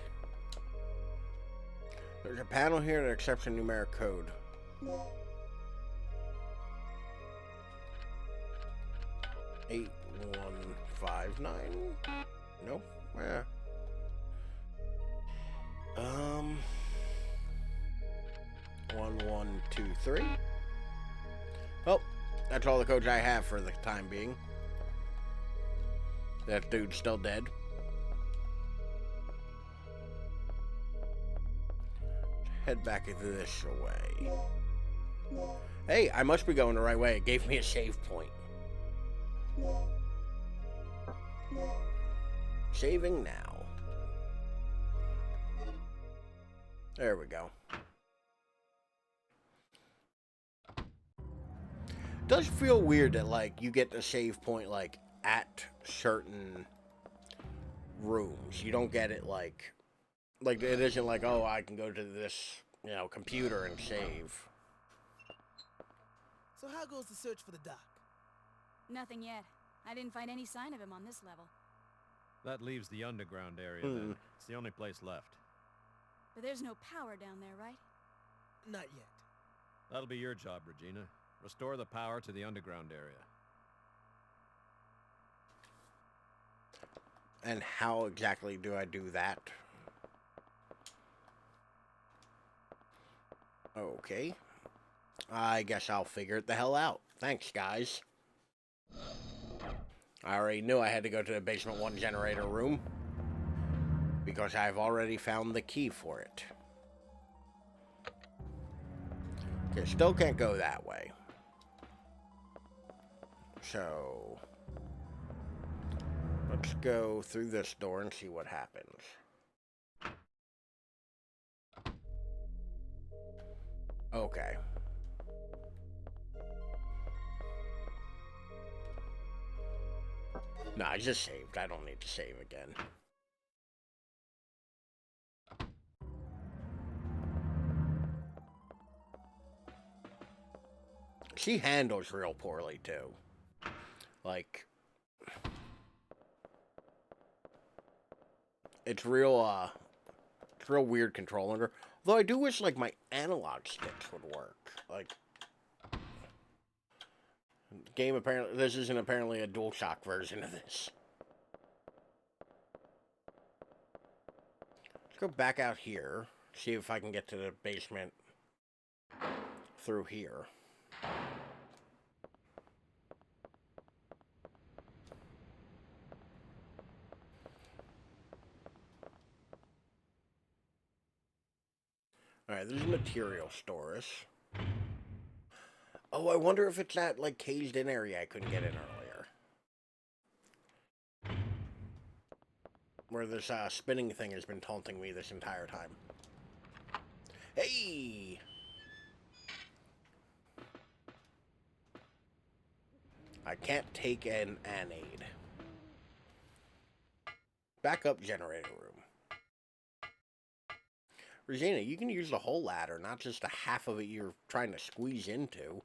There's a panel here that accepts a numeric code. Eight 159. Nope. Yeah. 1123. Well, that's all the codes I have for the time being. That dude's still dead. Head back this way. Hey, I must be going the right way. It gave me a save point. Saving now. There we go. Does feel weird that, like, you get the save point, like, at certain rooms. You don't get it, like, it isn't like, oh, I can go to this, you know, computer and save. So how goes the search for the doc? Nothing yet. I didn't find any sign of him on this level. That leaves the underground area then. It's the only place left. But there's no power down there, right? Not yet. That'll be your job, Regina. Restore the power to the underground area. And how exactly do I do that? Okay. I guess I'll figure it the hell out. Thanks, guys. I already knew I had to go to the basement 1 generator room, because I've already found the key for it. Okay, still can't go that way. So, let's go through this door and see what happens. Okay. No, I just saved. I don't need to save again. She handles real poorly, too. Like, it's real weird controlling her. Though I do wish, like, my analog sticks would work. Like, game apparently, this isn't apparently a DualShock version of this. Let's go back out here, see if I can get to the basement through here. Alright, there's material stores. Oh, I wonder if it's that, like, caged-in area I couldn't get in earlier. Where this, spinning thing has been taunting me this entire time. Hey! I can't take an aid. Backup generator room. Regina, you can use the whole ladder, not just the half of it you're trying to squeeze into.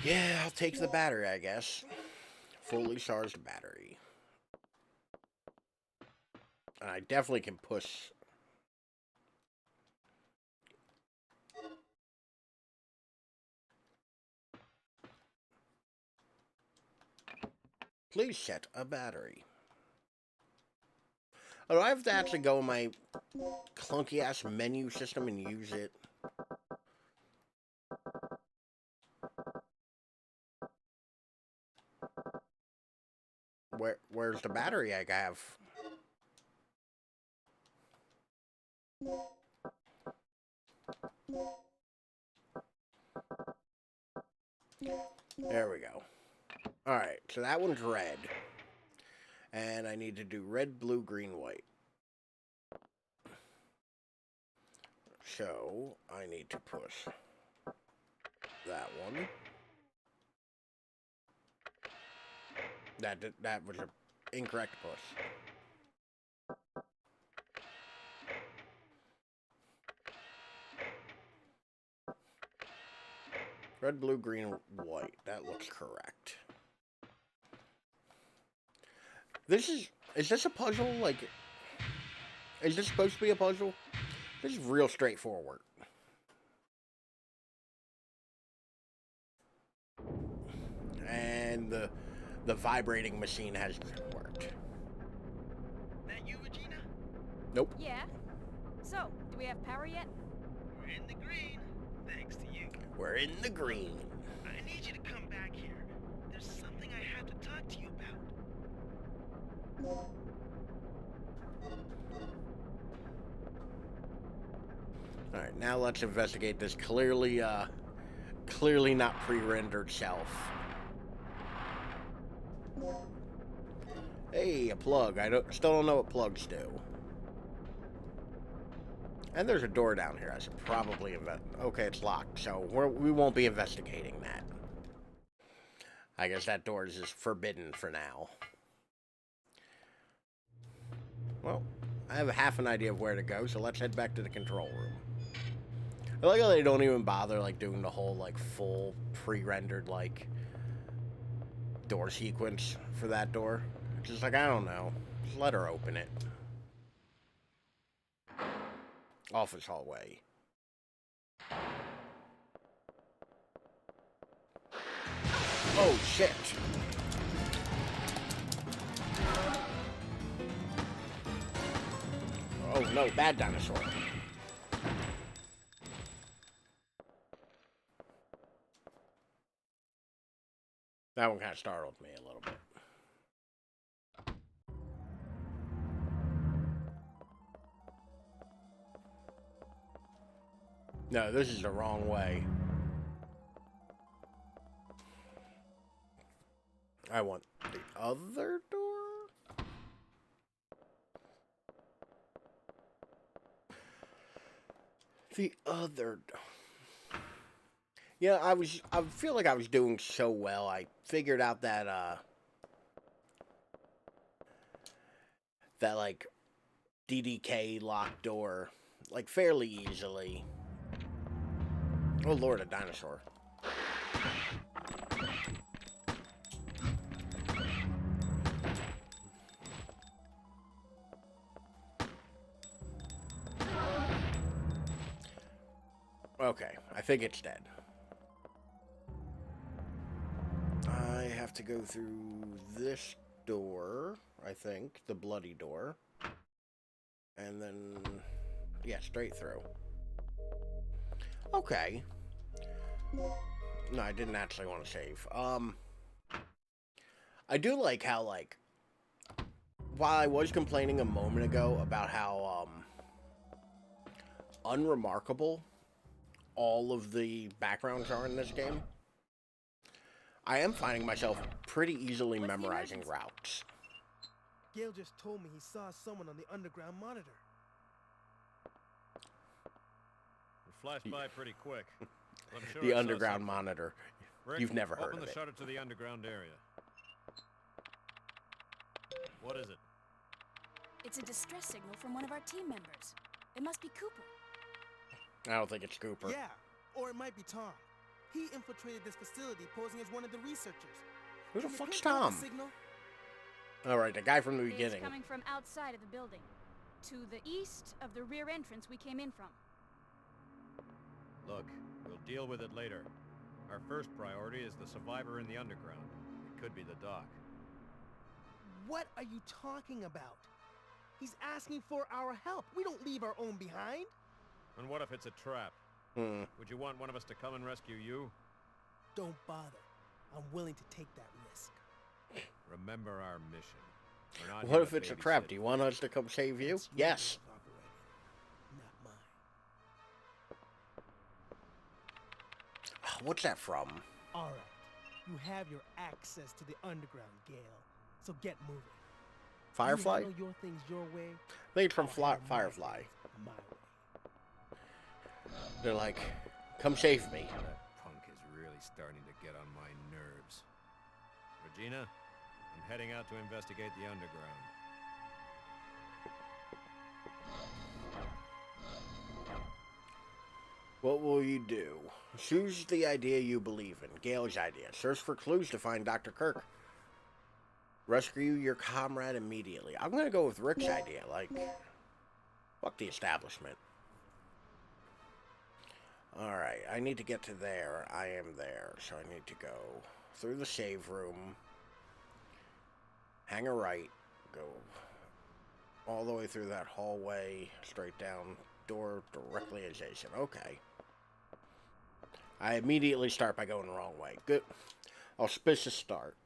Yeah, I'll take the battery, I guess. Fully charged battery. And I definitely can push. Please set a battery. Oh, do I have to actually go in my clunky-ass menu system and use it? Where's the battery I have? There we go. Alright, so that one's red. And I need to do red, blue, green, white. So, I need to push that one. That was an incorrect push. Red, blue, green, white. That looks correct. Is this a puzzle? Like, is this supposed to be a puzzle? This is real straightforward. And the vibrating machine has worked. That you, Regina? Nope. Yeah? So, do we have power yet? We're in the green, thanks to you. We're in the green. I need you to come back here. There's something I have to talk to you about. Alright, now let's investigate this clearly not pre-rendered shelf. Hey, a plug. Still don't know what plugs do. And there's a door down here. I should probably okay, it's locked, so we won't be investigating that. I guess that door is just forbidden for now. Well, I have half an idea of where to go, so let's head back to the control room. I like how they don't even bother, like, doing the whole, like, full pre-rendered, like, door sequence for that door. It's just like, I don't know. Just let her open it. Office hallway. Oh, shit. Oh, no, bad dinosaur. That one kind of startled me a little bit. No, this is the wrong way. I want the other door? The other door. Yeah, I feel like I was doing so well. I figured out that, like, DDK locked door, like, fairly easily. Oh, Lord, a dinosaur. Okay, I think it's dead. I have to go through this door, I think, the bloody door. And then, yeah, straight through. Okay. No, I didn't actually want to save. I do like how, like, while I was complaining a moment ago about how, unremarkable all of the backgrounds are in this game, I am finding myself pretty easily memorizing routes. Gale just told me he saw someone on the underground monitor. It flashed by pretty quick. I'm sure The I saw underground something. monitor. Rick, You've never heard open of the it. shutter to the underground area. What is it? It's a distress signal from one of our team members. It must be Cooper. I don't think it's Cooper. Yeah, or it might be Tom. He infiltrated this facility posing as one of the researchers. Who the Can you fuck's pinpoint the Tom? signal? Alright, the guy from the beginning. It's coming from outside of the building, to the east of the rear entrance we came in from. Look, we'll deal with it later. Our first priority is the survivor in the underground. It could be the doc. What are you talking about? He's asking for our help. We don't leave our own behind. And what if it's a trap? Would you want one of us to come and rescue you? Don't bother. I'm willing to take that risk. Remember our mission. We're not What here if to it's a trap? babysit. Do you want us to come save you? It's your Yes. way of operating, not mine. What's that from? All right. You have your access to the underground, Gale. So get moving. Firefly? You handle your things your way. I think it's from I'll handle my Firefly. things my way. They're like, come save me. That punk is really starting to get on my nerves. Regina, I'm heading out to investigate the underground. What will you do? Choose the idea you believe in. Gale's idea. Search for clues to find Dr. Kirk. Rescue your comrade immediately. I'm gonna go with Rick's idea. Like, fuck the establishment. Alright, I need to get to there. I am there, so I need to go through the save room. Hang a right. Go all the way through that hallway. Straight down. Door directly adjacent. Okay. I immediately start by going the wrong way. Good. Auspicious start.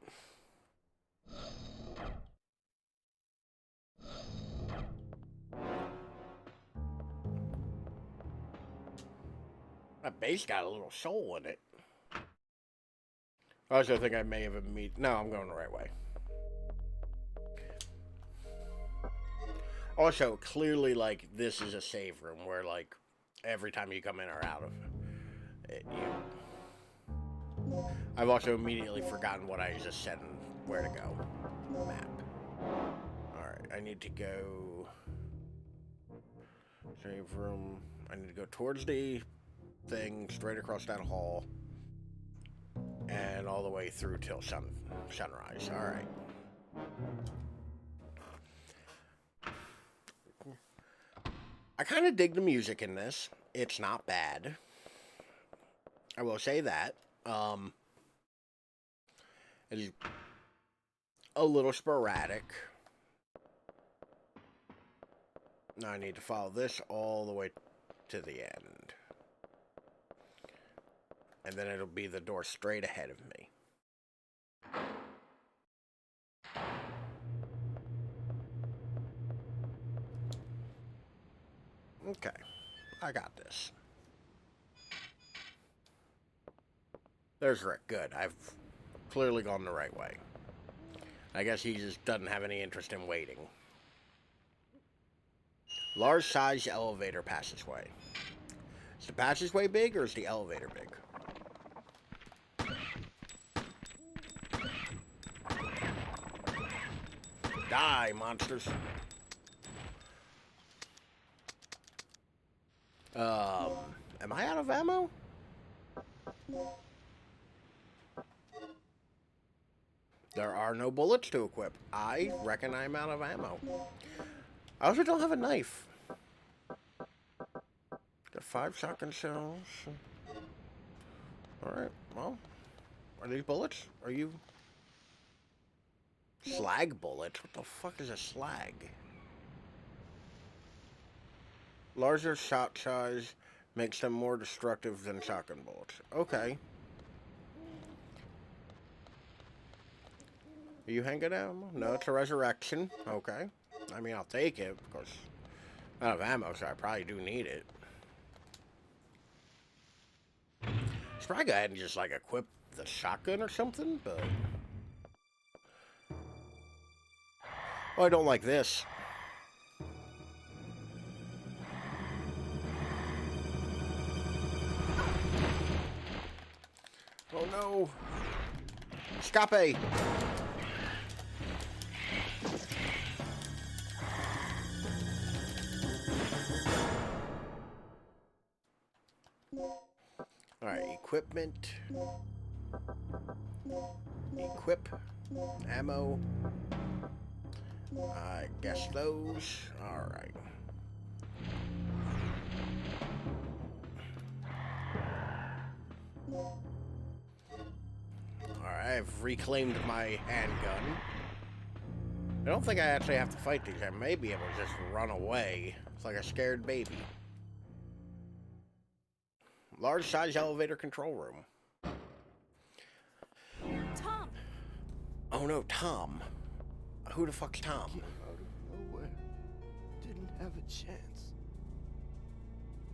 base got a little soul in it. I also think I may have No, I'm going the right way. Also, clearly, like, this is a save room where, like, every time you come in or out of it, I've also immediately forgotten what I just said and where to go. Map. Alright, I need to go... Save room. I need to go towards the thing, straight across that hall, and all the way through till sunrise. Alright. I kind of dig the music in this. It's not bad. I will say that. It is a little sporadic. Now I need to follow this all the way to the end. And then it'll be the door straight ahead of me. Okay, I got this. There's Rick. Good. I've clearly gone the right way. I guess he just doesn't have any interest in waiting. Large size elevator passageway. Is the passageway big or is the elevator big? Die, monsters. Am I out of ammo? There are no bullets to equip. I reckon I'm out of ammo. I also don't have a knife. Got 5 shotgun shells. Alright, well. Are these bullets? Are you... Slag bullets? What the fuck is a slag? Larger shot size makes them more destructive than shotgun bullets. Okay. Are you hanging ammo? No, it's a resurrection. Okay. I mean, I'll take it, because I'm out of ammo, so I probably do need it. Should probably go ahead and just, like, equip the shotgun or something, but... Oh, I don't like this. Oh, no. Escape! Alright, equipment. Equip. Ammo. I guess those. Alright. Alright, I've reclaimed my handgun. I don't think I actually have to fight these. I may be able to just run away. It's like a scared baby. Large size elevator control room. Tom! Oh no, Tom. Who the fuck's Tom? Came out of nowhere. Didn't have a chance.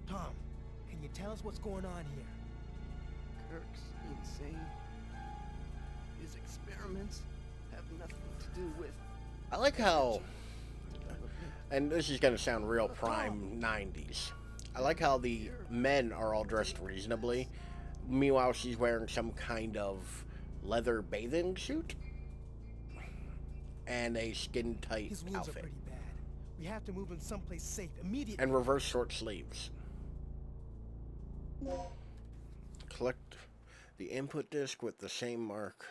Tom, can you tell us what's going on here? Kirk's insane. His experiments have nothing to do with... I like how... And this is gonna sound real prime 90s. I like how the men are all dressed reasonably. Meanwhile, she's wearing some kind of leather bathing suit. And a skin-tight His wounds outfit. are pretty bad. We have to move him someplace safe immediately. And reverse short sleeves. Collect the input disc with the same mark.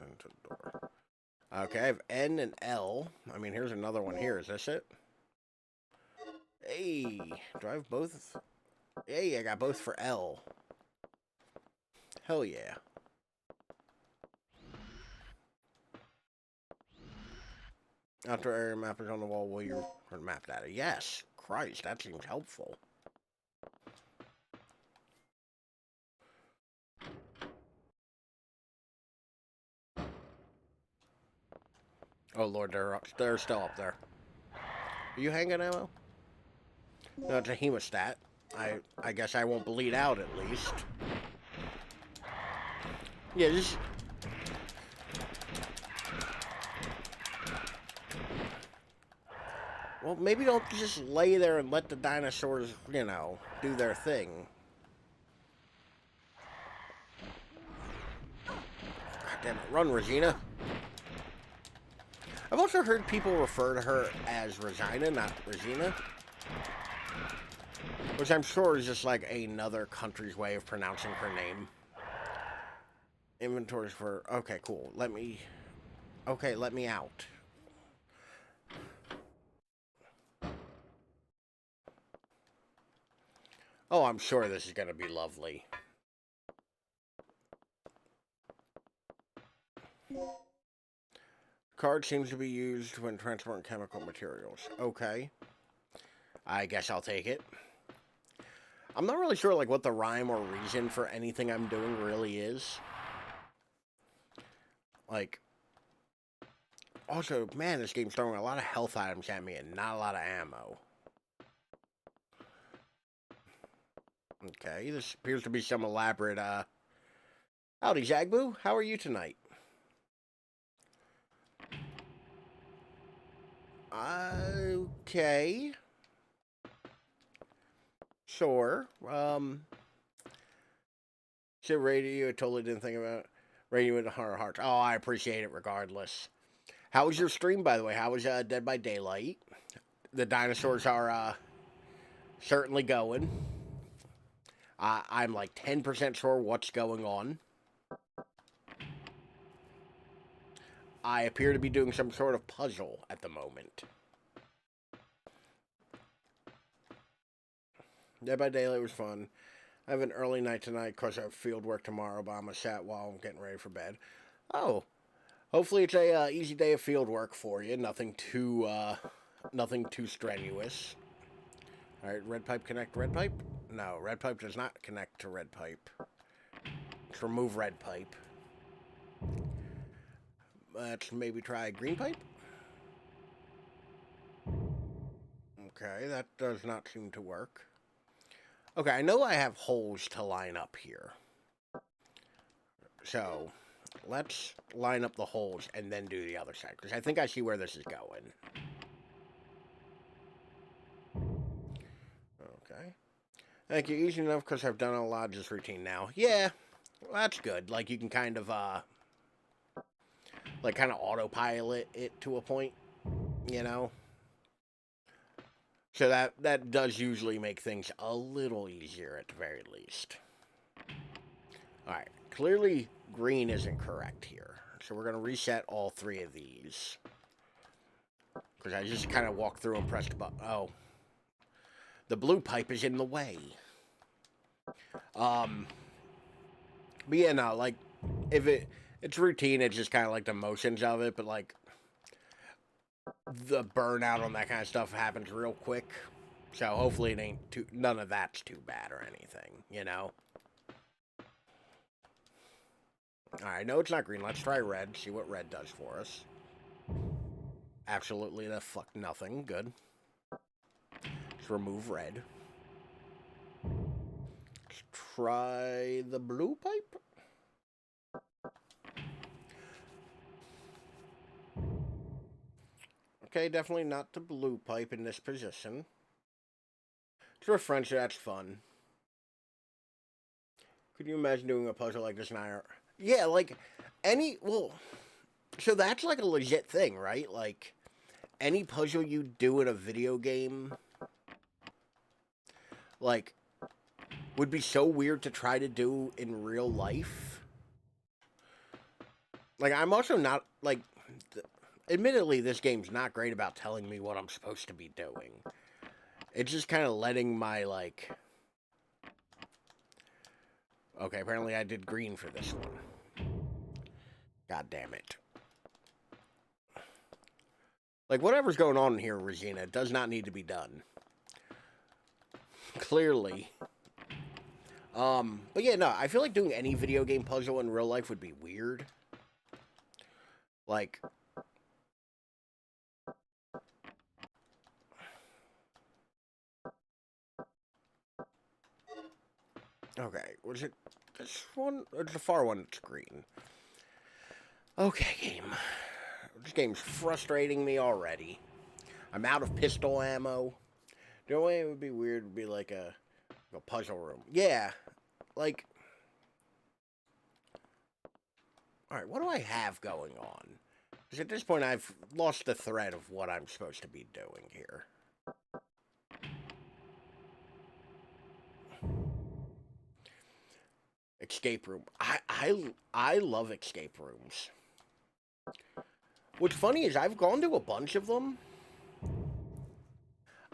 Into the door. Okay, I have N and L. I mean, here's another one here. Is this it? Hey, do I have both? Hey, I got both for L. Hell yeah. After area map is on the wall, will your map data? Yes. Christ, that seems helpful. Oh lord, they're still up there. Are you hanging ammo? No, it's a hemostat. I guess I won't bleed out at least. Yeah, just... Well, maybe don't just lay there and let the dinosaurs, you know, do their thing. God damn it, run, Regina. I've also heard people refer to her as Regina, not Regina. Which I'm sure is just like another country's way of pronouncing her name. Inventories for... Okay, cool. Let me... Okay, let me out. Oh, I'm sure this is going to be lovely. Card seems to be used when transporting chemical materials. Okay. I guess I'll take it. I'm not really sure, like, what the rhyme or reason for anything I'm doing really is. Like... Also, man, this game's throwing a lot of health items at me and not a lot of ammo. Okay, this appears to be some elaborate, Howdy, Zagboo. How are you tonight? Okay. Sure. Shit, radio, I totally didn't think about it. Radio with Heart of Hearts. Oh, I appreciate it regardless. How was your stream, by the way? How was, Dead by Daylight? The dinosaurs are, certainly going. I'm like 10% sure what's going on. I appear to be doing some sort of puzzle at the moment. Dead by Daylight was fun. I have an early night tonight because I have field work tomorrow, but I'm going to chat while I'm getting ready for bed. Oh, hopefully it's a easy day of field work for you. Nothing too strenuous. All right, red pipe connect red pipe? No, red pipe does not connect to red pipe. Let's remove red pipe. Let's maybe try green pipe. Okay, that does not seem to work. Okay, I know I have holes to line up here. So, let's line up the holes and then do the other side, because I think I see where this is going. Okay. Thank you. Easy enough, because I've done a lot of this routine now. Yeah, well, that's good. Like, you can kind of, like, kind of autopilot it to a point, you know? So that does usually make things a little easier at the very least. Alright, clearly green isn't correct here. So we're going to reset all three of these. Because I just kind of walked through and pressed the button. Oh. The blue pipe is in the way. But yeah, no, like, if it's routine, it's just kind of like the motions of it, but like, the burnout on that kind of stuff happens real quick. So hopefully it ain't none of that's too bad or anything, you know? Alright, no, it's not green. Let's try red, see what red does for us. Absolutely the fuck nothing. Good. Let's remove red. Let's try the blue pipe. Okay, definitely not the blue pipe in this position. To a French, that's fun. Could you imagine doing a puzzle like this in IR? Yeah, like, well, so that's like a legit thing, right? Like, any puzzle you do in a video game, like, would be so weird to try to do in real life. Like, I'm also not, like, admittedly, this game's not great about telling me what I'm supposed to be doing. It's just kind of letting my, like... Okay, apparently I did green for this one. God damn it. Like, whatever's going on here, Regina, does not need to be done. Clearly. But yeah, no, I feel like doing any video game puzzle in real life would be weird. Like... Okay, was it this one? It's the far one that's green. Okay, game. This game's frustrating me already. I'm out of pistol ammo. The only way it would be weird would be like a puzzle room. Yeah, like... Alright, what do I have going on? Because at this point I've lost the thread of what I'm supposed to be doing here. Escape room. I love escape rooms. What's funny is I've gone to a bunch of them.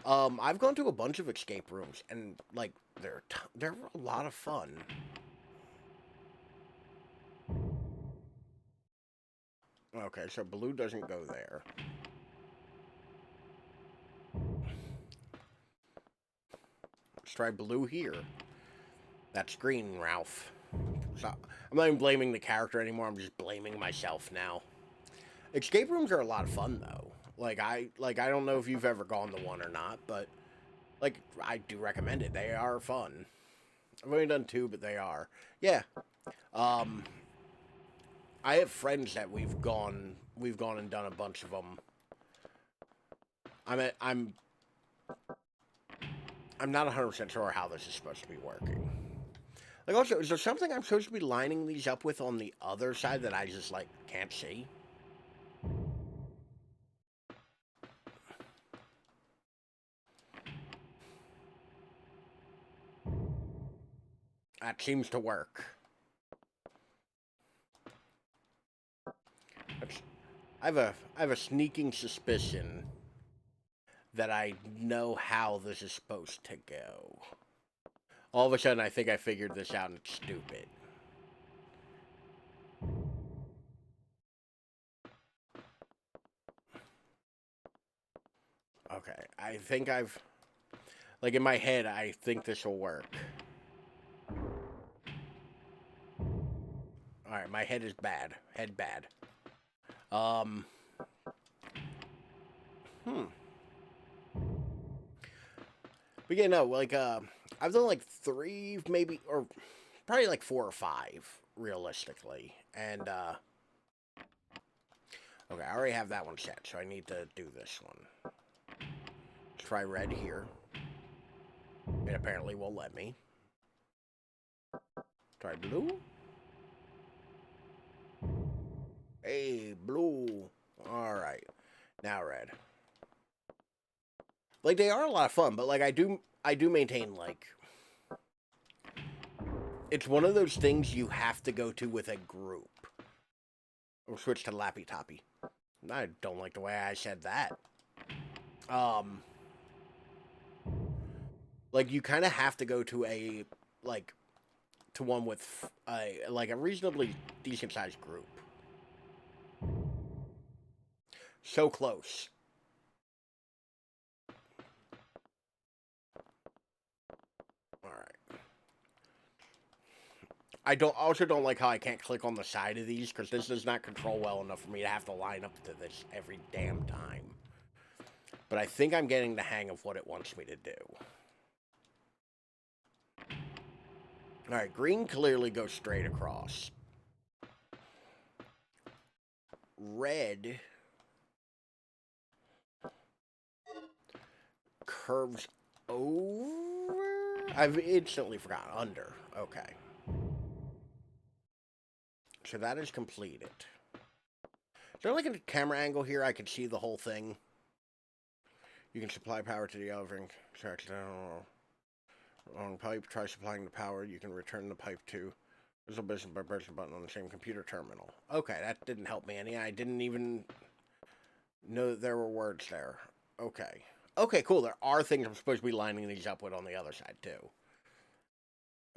I've gone to a bunch of escape rooms, and like they're a lot of fun. Okay, so blue doesn't go there. Let's try blue here. That's green, Ralph. So, I'm not even blaming the character anymore. I'm just blaming myself now. Escape rooms are a lot of fun, though. I don't know if you've ever gone to one or not, but like I do recommend it. They are fun. I've only done 2, but they are. Yeah. I have friends that we've gone and done a bunch of them. I'm not 100% sure how this is supposed to be working. Like, also, is there something I'm supposed to be lining these up with on the other side that I just, like, can't see? That seems to work. I have a sneaking suspicion that I know how this is supposed to go. All of a sudden, I think I figured this out, and it's stupid. Okay, I think I've... Like, in my head, I think this will work. Alright, my head is bad. Head bad. But yeah, no, like, I've done like 3, maybe, or probably like 4 or 5, realistically. And, okay, I already have that one set, so I need to do this one. Try red here. It apparently will let me. Try blue. Hey, blue. Alright. Now red. Like, they are a lot of fun, but, like, I do maintain, like... It's one of those things you have to go to with a group. Or switch to Lappy Toppy. I don't like the way I said that. Like, you kind of have to go to a, like, to one with, a reasonably decent-sized group. So close. Alright. I also don't like how I can't click on the side of these, because this does not control well enough for me to have to line up to this every damn time. But I think I'm getting the hang of what it wants me to do. Alright, green clearly goes straight across. Red curves over? I've instantly forgotten. Under. Okay. So that is completed. Is there like a camera angle here I can see the whole thing? You can supply power to the elevator. On pipe, try supplying the power. You can return the pipe to there's a business by pressing button on the same computer terminal. Okay, that didn't help me any. I didn't even know that there were words there. Okay. Okay, cool. There are things I'm supposed to be lining these up with on the other side, too.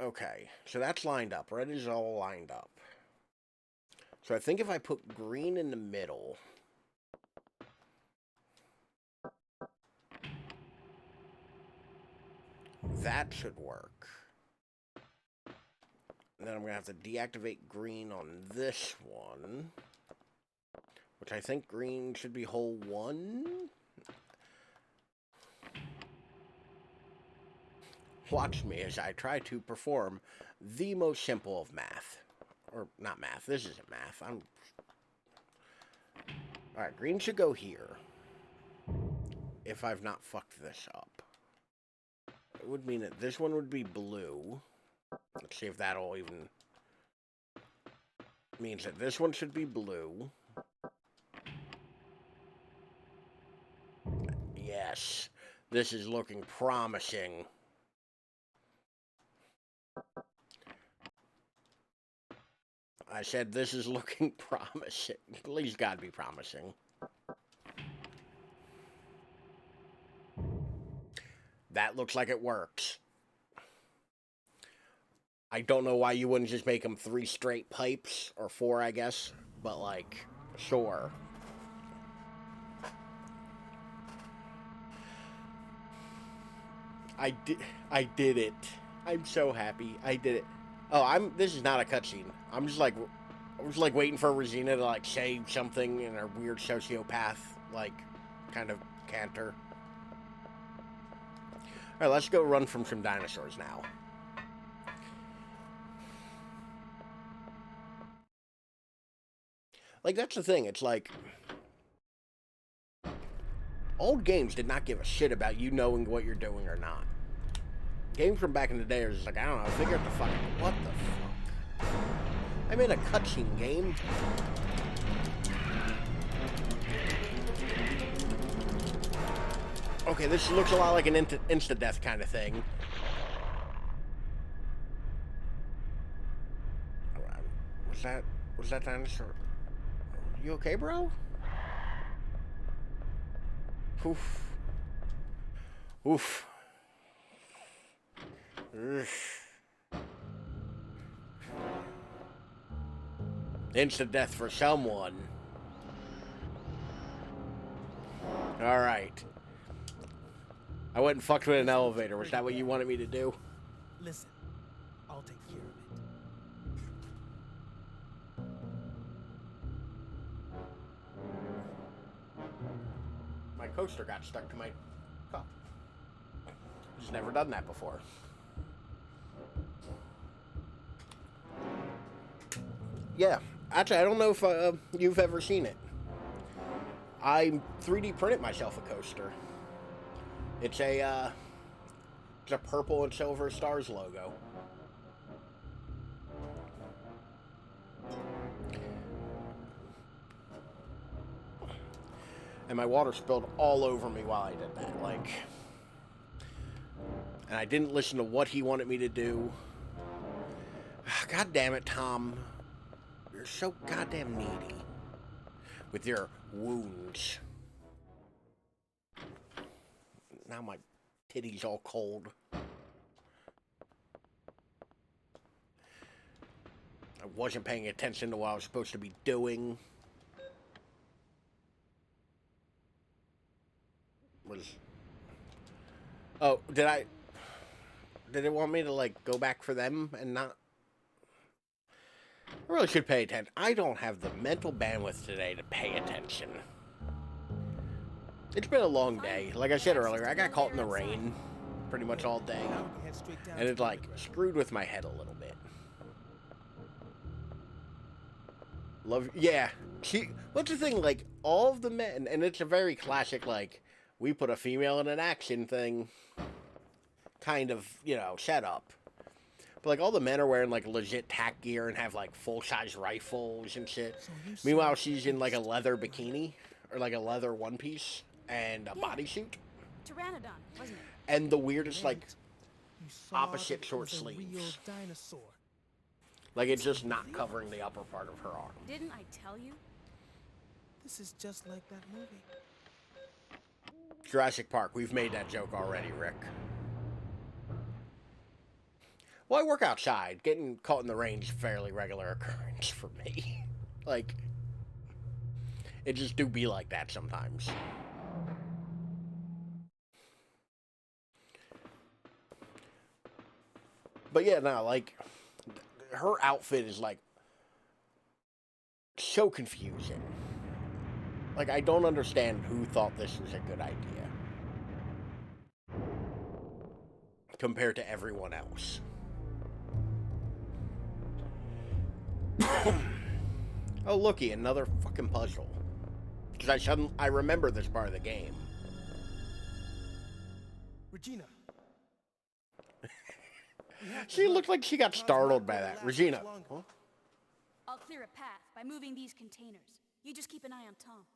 Okay, so that's lined up. Red is all lined up. So I think if I put green in the middle... that should work. And then I'm going to have to deactivate green on this one. Which I think green should be hole 1. Watch me as I try to perform the most simple of math. Or, not math. This isn't math. Alright, green should go here. If I've not fucked this up. It would mean that this one would be blue. Let's see if that'll even... means that this one should be blue. Yes. This is looking promising. I said this is looking promising. Please God be promising. That looks like it works. I don't know why you wouldn't just make them 3 straight pipes, or 4, I guess, but like, sure. I did it. I'm so happy. I did it. Oh, this is not a cutscene. I'm just like waiting for Regina to like say something in her weird sociopath, like, kind of canter. Alright, let's go run from some dinosaurs now. Like, that's the thing, it's like... old games did not give a shit about you knowing what you're doing or not. Games from back in the day are just like, I don't know, figure out the fuck... what the fuck? I made a cutscene game. Okay, this looks a lot like an insta-death kind of thing. Was that dinosaur? You okay, bro? Oof. Oof. Ugh. Instant death for someone. Alright. I went and fucked with an elevator. Was that what you wanted me to do? Listen, I'll take care of it. My coaster got stuck to my cup. Just never done that before. Yeah, actually, I don't know if you've ever seen it. I 3D printed myself a coaster. It's a purple and silver stars logo. And my water spilled all over me while I did that, like... and I didn't listen to what he wanted me to do. God damn it, Tom. You're so goddamn needy. With your wounds. Now my titty's all cold. I wasn't paying attention to what I was supposed to be doing. Oh, did it want me to, like, go back for them and not... I really should pay attention. I don't have the mental bandwidth today to pay attention. It's been a long day. Like I said earlier, I got caught in the rain pretty much all day. And it, like, screwed with my head a little bit. Yeah. What's the thing, like, all of the men... and it's a very classic, like... we put a female in an action thing, kind of, you know, setup. But, like, all the men are wearing, like, legit tack gear and have, like, full-size rifles and shit. Meanwhile, she's in, like, a leather bikini, or, like, a leather one-piece, and a bodysuit. Pteranodon, wasn't it? And the weirdest, like, opposite short sleeves. Like, it's just not covering the upper part of her arm. Didn't I tell you? This is just like that movie. Jurassic Park, we've made that joke already, Rick. Well, I work outside. Getting caught in the rain is a fairly regular occurrence for me. Like, it just do be like that sometimes. But yeah, no, like, her outfit is, like, so confusing. Like, I don't understand who thought this was a good idea. compared to everyone else. Oh, looky, another fucking puzzle. Because I remember this part of the game. Regina. She looked like she got startled by that. Regina. Huh? I'll clear a path by moving these containers. You just keep an eye on Tom.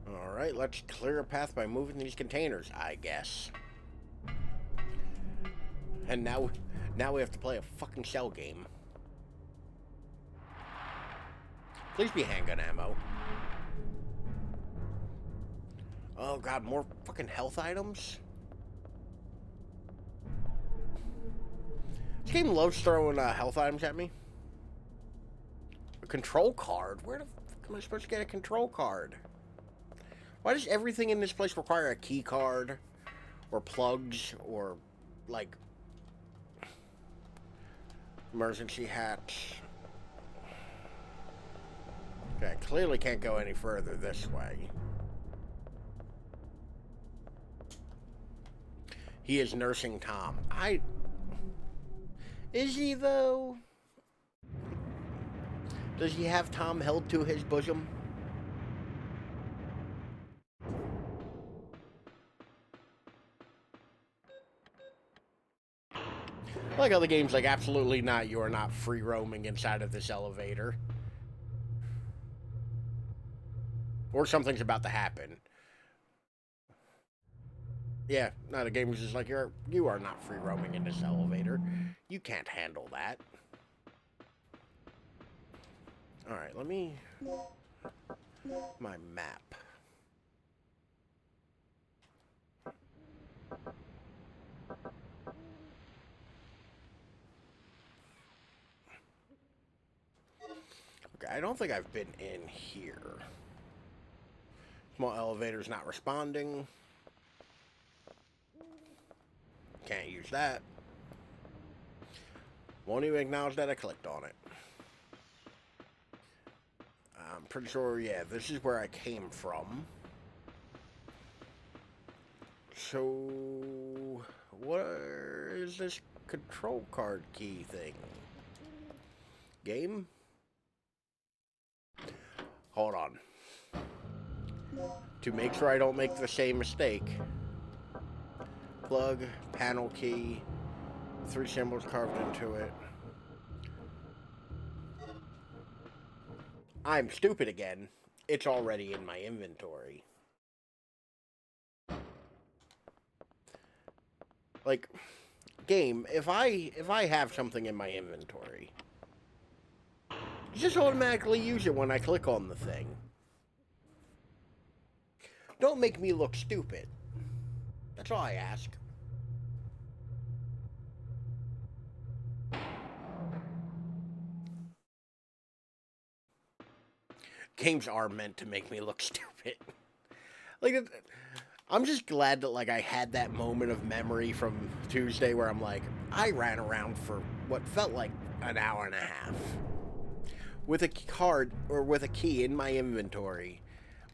Alright, let's clear a path by moving these containers, I guess. And now we have to play a fucking shell game. Please be handgun ammo. Oh god, more fucking health items? This game loves throwing health items at me. A control card? Where the fuck am I supposed to get a control card? Why does everything in this place require a key card? Or plugs? Or, like, emergency hats? Okay, I clearly can't go any further this way. He is nursing Tom. Is he, though? Does he have Tom held to his bosom? Like other games, like, absolutely not. You are not free roaming inside of this elevator. Or something's about to happen. Yeah, no, the game was just like, you are not free roaming in this elevator. You can't handle that. Alright, let me... my map. Okay, I don't think I've been in here. Small elevator's not responding. Can't use that. Won't even acknowledge that I clicked on it. I'm pretty sure, yeah, this is where I came from. So, where is this control card key thing? Game? Hold on. To make sure I don't make the same mistake. Plug, panel key, 3 symbols carved into it. I'm stupid again. It's already in my inventory. Like, game, if I have something in my inventory, you just automatically use it when I click on the thing. Don't make me look stupid. That's all I ask. Games are meant to make me look stupid. Like, I'm just glad that, like, I had that moment of memory from Tuesday where I'm like, I ran around for what felt like an hour and a half with a card or with a key in my inventory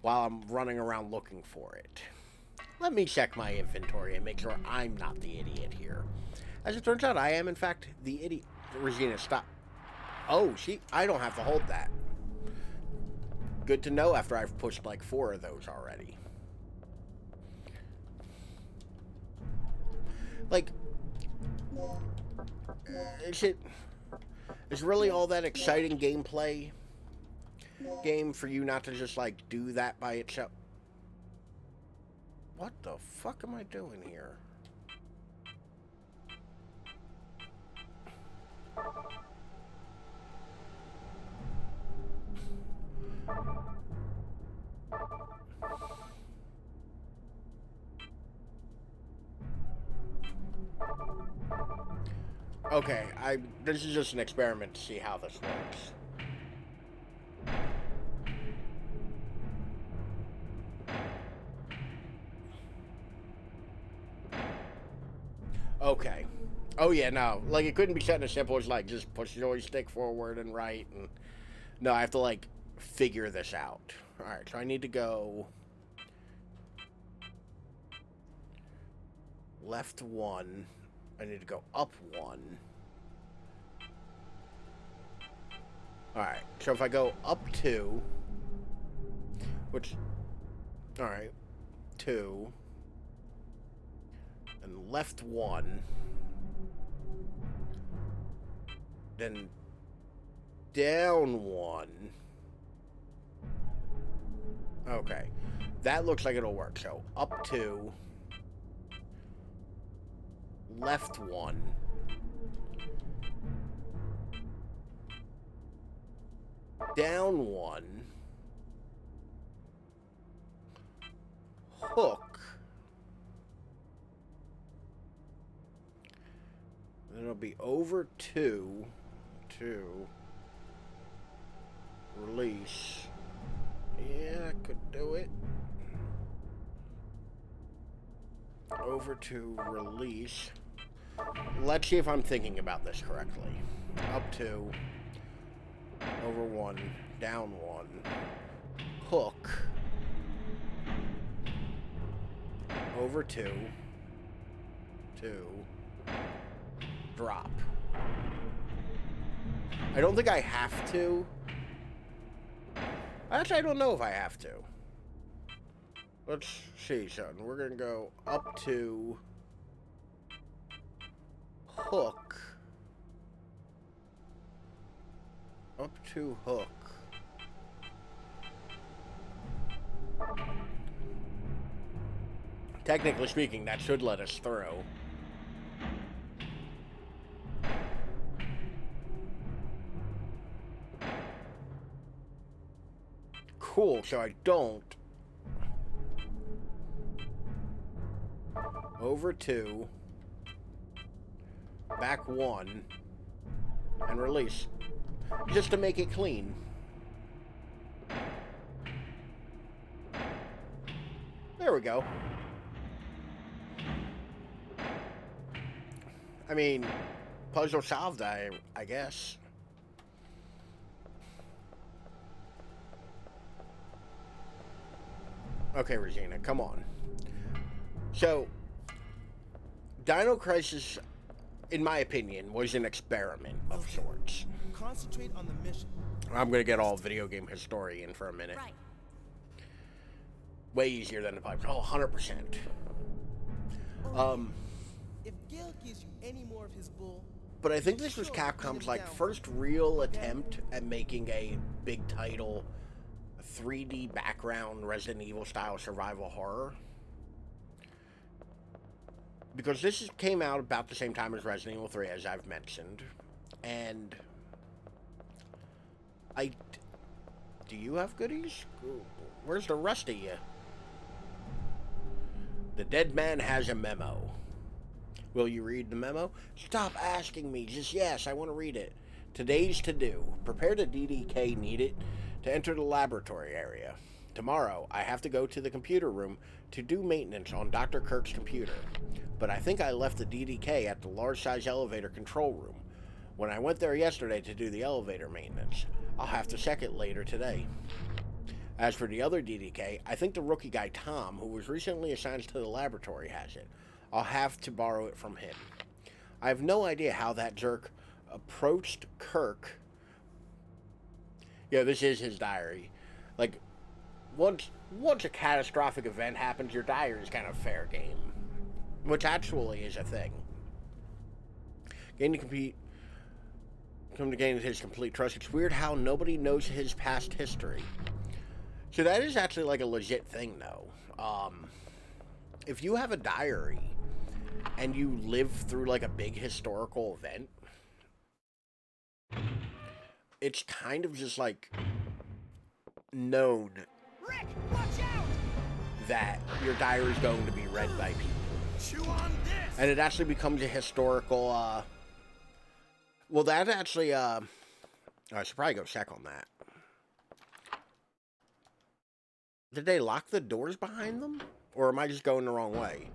while I'm running around looking for it. Let me check my inventory and make sure I'm not the idiot here. As it turns out, I am, in fact, the idiot. Regina, stop. Oh, I don't have to hold that. Good to know after I've pushed like 4 of those already. Like, is really all that exciting gameplay game for you not to just like do that by itself? What the fuck am I doing here? Okay, this is just an experiment to see how this works. Okay. Oh yeah, no. Like, it couldn't be something as simple as, like, just push the joystick forward and right, and... No, I have to, like, figure this out. Alright, so I need to go... left 1. I need to go up 1. Alright, so if I go up 2, which, alright, 2, and left 1, then down 1. Okay, that looks like it'll work. So up 2, left 1, down 1, hook, then it'll be over 2, release. Yeah, I could do it. Over to release. Let's see if I'm thinking about this correctly. Up 2, over 1, down 1, hook, over 2, drop. I don't think I have to. Actually, I don't know if I have to. Let's see, son. We're gonna go up to hook. Up to hook. Technically speaking, that should let us through. Cool, so I don't. Over 2, back 1, and release. Just to make it clean. There we go. I mean, puzzle solved, I guess. Okay, Regina, come on. So, Dino Crisis, in my opinion, was an experiment of sorts. Concentrate on the mission. I'm gonna get all video game historian for a minute. Right. Way easier than the pipe. Oh, 100%. If Gil gives you any more of his bull, But I think this was Capcom's like first real attempt at making a big title 3D background Resident Evil style survival horror. Because this came out about the same time as Resident Evil 3, as I've mentioned. And do you have goodies? Where's the rest of you? The dead man has a memo. Will you read the memo? Stop asking me. Just yes, I want to read it. Today's to-do. Prepare the DDK needed to enter the laboratory area. Tomorrow, I have to go to the computer room to do maintenance on Dr. Kirk's computer. But I think I left the DDK at the large-size elevator control room. When I went there yesterday to do the elevator maintenance, I'll have to check it later today. As for the other DDK, I think the rookie guy Tom, who was recently assigned to the laboratory, has it. I'll have to borrow it from him. I have no idea how that jerk approached Kirk. Yeah, this is his diary. Like, once a catastrophic event happens, your diary is kind of fair game. Which actually is a thing. Come to gain his complete trust. It's weird how nobody knows his past history. So that is actually like a legit thing, though. If you have a diary and you live through like a big historical event, it's kind of just like known Rick, watch out! that your diary is going to be read by people. chew on this. And it actually becomes a historical, well, that actually, I should probably go check on that. Did they lock the doors behind them? Or am I just going the wrong way?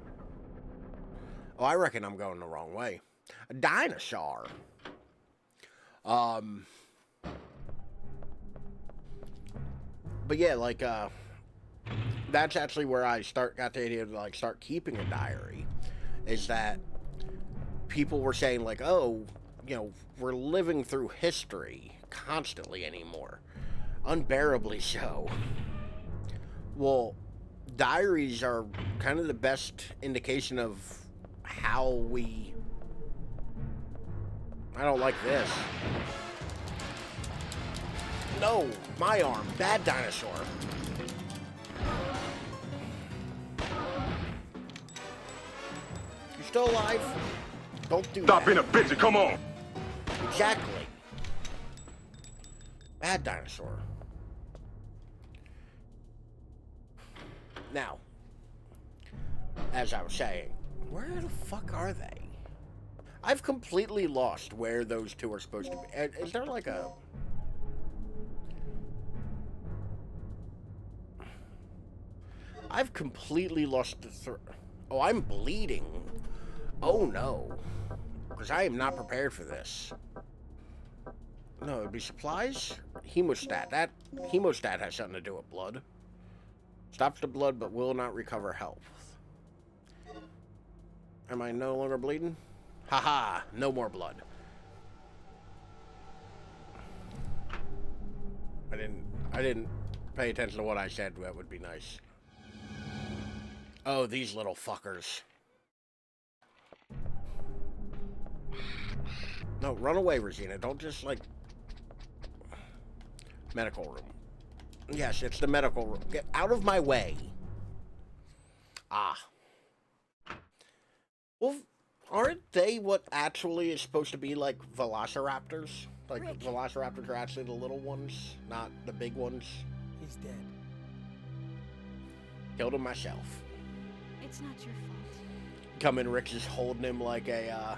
Oh, I reckon I'm going the wrong way. A dinosaur. But yeah, like, that's actually where I got the idea to, like, start keeping a diary. is that people were saying, like, oh, you know, we're living through history constantly anymore. Unbearably so. Well, diaries are kind of the best indication of how we... I don't like this. No, my arm. Bad dinosaur. You still alive? Don't do that. Stop being a bitch and come on. Exactly. Bad dinosaur. Now, as I was saying, where the fuck are they? I've completely lost where those two are supposed to be. Is there like a... I've completely lost the... Oh, I'm bleeding. Oh no. Because I am not prepared for this. No, it'd be supplies? Hemostat. That hemostat has something to do with blood. Stops the blood but will not recover health. Am I no longer bleeding? Haha, no more blood. I didn't pay attention to what I said. That would be nice. Oh, these little fuckers. No, run away, Regina. Don't just, like... Medical room. Yes, it's the medical room. Get out of my way. Ah. Well, aren't they what actually is supposed to be like velociraptors? Like, Rick. velociraptors are actually the little ones, not the big ones. He's dead. Killed him myself. It's not your fault. Come in, Rick's just holding him like a,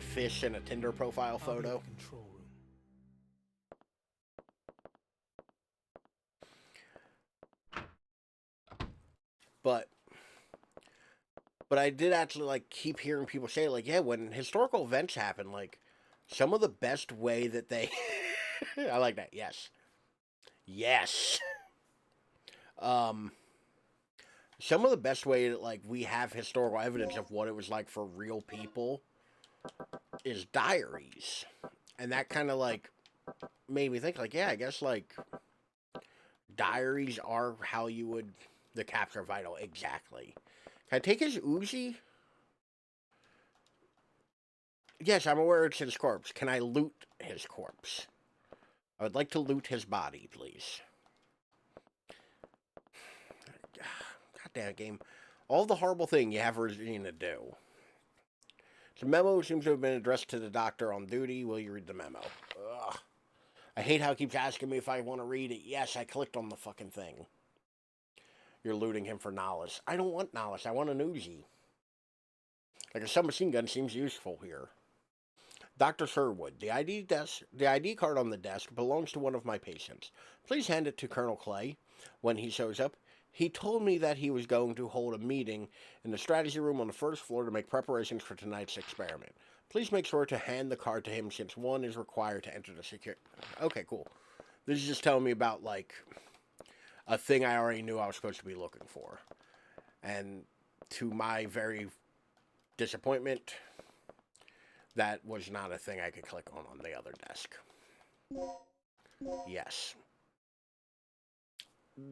fish in a Tinder profile photo. Control room. But I did actually, like, keep hearing people say, like, yeah, when historical events happen, like, some of the best way that they... I like that, yes. Yes! Some of the best way that, like, we have historical evidence of what it was like for real people is diaries. And that kind of, like, made me think, like, yeah, I guess, like, diaries are how you would... The caps are vital, exactly. Can I take his Uzi? Yes, I'm aware it's his corpse. Can I loot his corpse? I would like to loot his body, please. Goddamn game. All the horrible thing you have Regina do. The memo seems to have been addressed to the doctor on duty. Will you read the memo? Ugh. I hate how it keeps asking me if I want to read it. Yes, I clicked on the fucking thing. You're looting him for knowledge. I don't want knowledge. I want an Uzi. Like a submachine gun seems useful here. Dr. Sherwood, the ID card on the desk belongs to one of my patients. Please hand it to Colonel Clay when he shows up. He told me that he was going to hold a meeting in the strategy room on the first floor to make preparations for tonight's experiment. Please make sure to hand the card to him since one is required to enter the security. Okay, cool. This is just telling me about, like... a thing I already knew I was supposed to be looking for. And to my very disappointment, that was not a thing I could click on the other desk. Yes.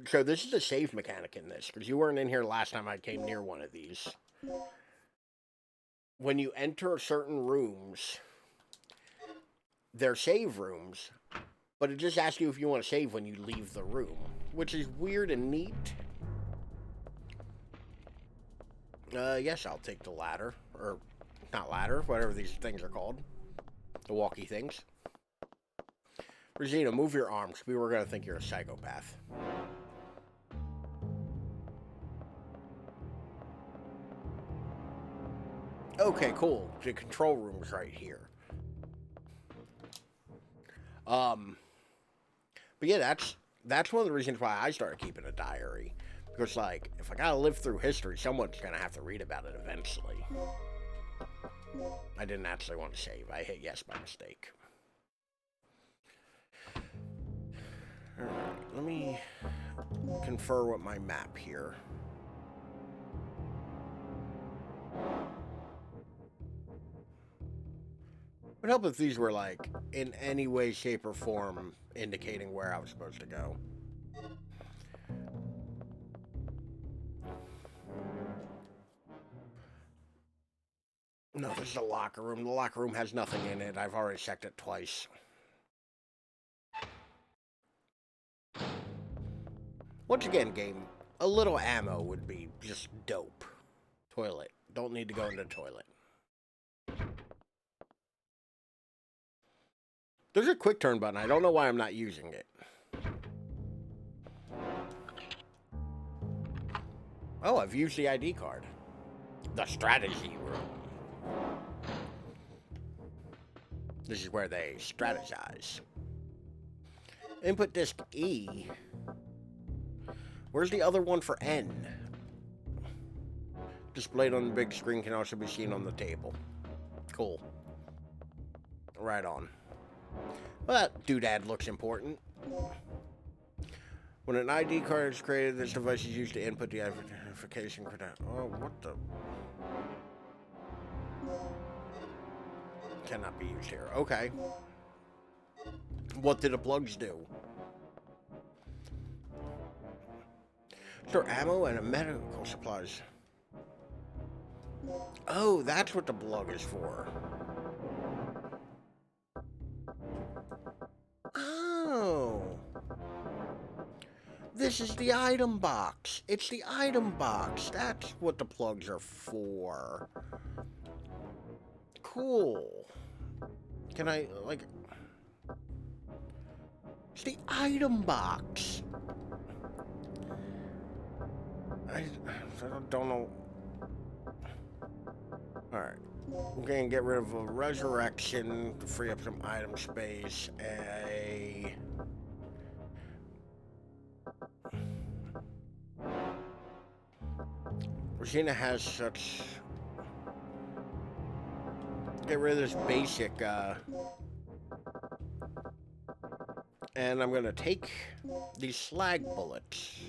So this is a save mechanic in this, because you weren't in here last time I came near one of these. When you enter certain rooms, they're save rooms, but it just asks you if you want to save when you leave the room. Which is weird and neat. Yes, I'll take the ladder. Or, not ladder, whatever these things are called. The walkie things. Regina, move your arms. We were going to think you're a psychopath. Okay, cool. The control room is right here. But yeah, that's one of the reasons why I started keeping a diary. Because, like, if I gotta live through history, someone's gonna have to read about it eventually. I didn't actually want to save. I hit yes by mistake. Alright, let me confer with my map here. Would help if these were, like, in any way, shape, or form indicating where I was supposed to go. No, this is the locker room. The locker room has nothing in it. I've already checked it twice. Once again, game, a little ammo would be just dope. Toilet. Don't need to go into the toilet. There's a quick turn button. I don't know why I'm not using it. Oh, I've used the ID card. The strategy room. This is where they strategize. Input disk E. Where's the other one for N? Displayed on the big screen can also be seen on the table. Cool. Right on. Well, that doodad looks important. When an ID card is created, this device is used to input the identification credential. Oh, what the? Cannot be used here. Okay. What did the plugs do? Store ammo and medical supplies. Oh, that's what the plug is for. Oh. This is the item box. It's the item box. That's what the plugs are for. Cool. Can I, like... It's the item box. I don't know. Alright. We're gonna get rid of a resurrection to free up some item space. Regina has such... Get rid of this basic, and I'm gonna take these slag bullets.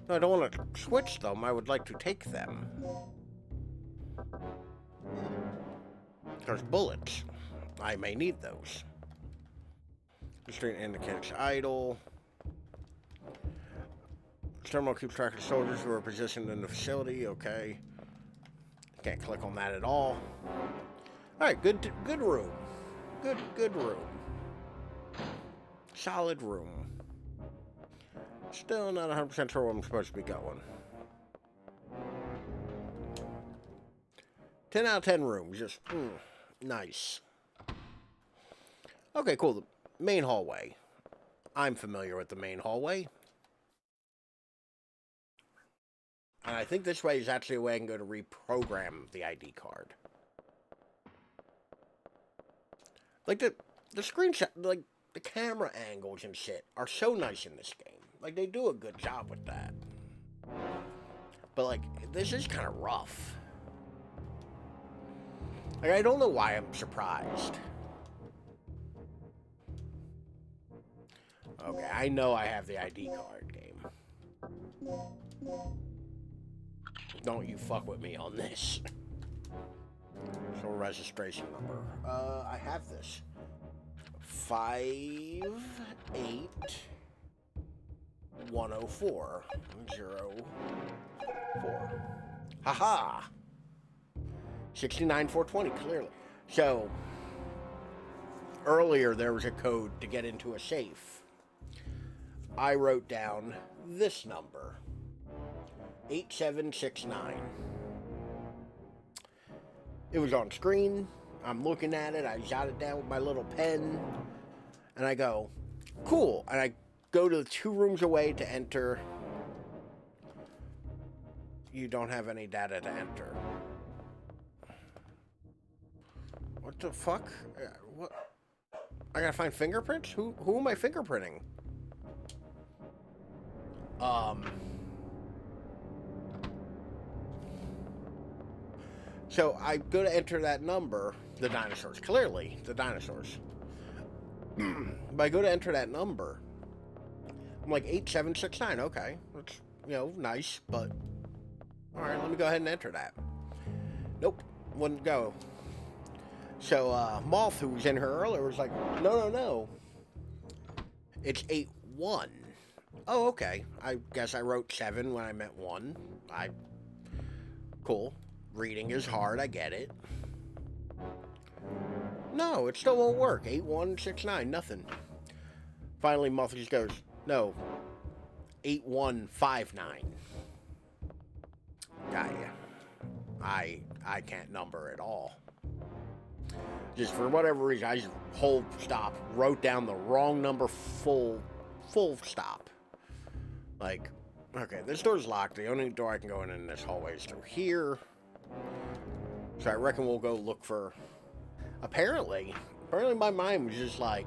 No, I don't want to switch them. I would like to take them. There's bullets. I may need those. The screen indicates idle. Thermal keeps track of soldiers who are positioned in the facility. Okay. Can't click on that at all. Alright, good room. Good room. Solid room. Still not 100% sure where I'm supposed to be going. 10 out of 10 rooms. Just, nice. Okay, cool. The main hallway. I'm familiar with the main hallway. And I think this way is actually a way I can go to reprogram the ID card. Like, the screenshot, like, the camera angles and shit are so nice in this game. Like, they do a good job with that. But, like, this is kind of rough. Like, I don't know why I'm surprised. Okay, I know I have the ID card, game. Don't you fuck with me on this. So, registration number. I have this. 58104 04. Haha. 69420, clearly. So, earlier there was a code to get into a safe. I wrote down this number. 8769. It was on screen. I'm looking at it. I jot it down with my little pen. And I go, cool. And I go to the 2 rooms away to enter. You don't have any data to enter. What the fuck? What? I gotta find fingerprints? Who am I fingerprinting? So I go to enter that number, the dinosaurs, clearly, the dinosaurs. But I go to enter that number. I'm like, 8769, okay. That's, you know, nice, but... Alright, let me go ahead and enter that. Nope, wouldn't go. So, Moth, who was in here earlier, was like, no. It's 8-1. Oh, okay. I guess I wrote 7 when I meant 1. Cool. Reading is hard, I get it. No, it still won't work. 8169, nothing. Finally, Moth just goes, no. 8159. Got ya. I can't number at all. Just for whatever reason, I just whole stop, wrote down the wrong number full stop. Like, okay, this door's locked. The only door I can go in this hallway is through here. So I reckon we'll go look for... Apparently my mind was just like,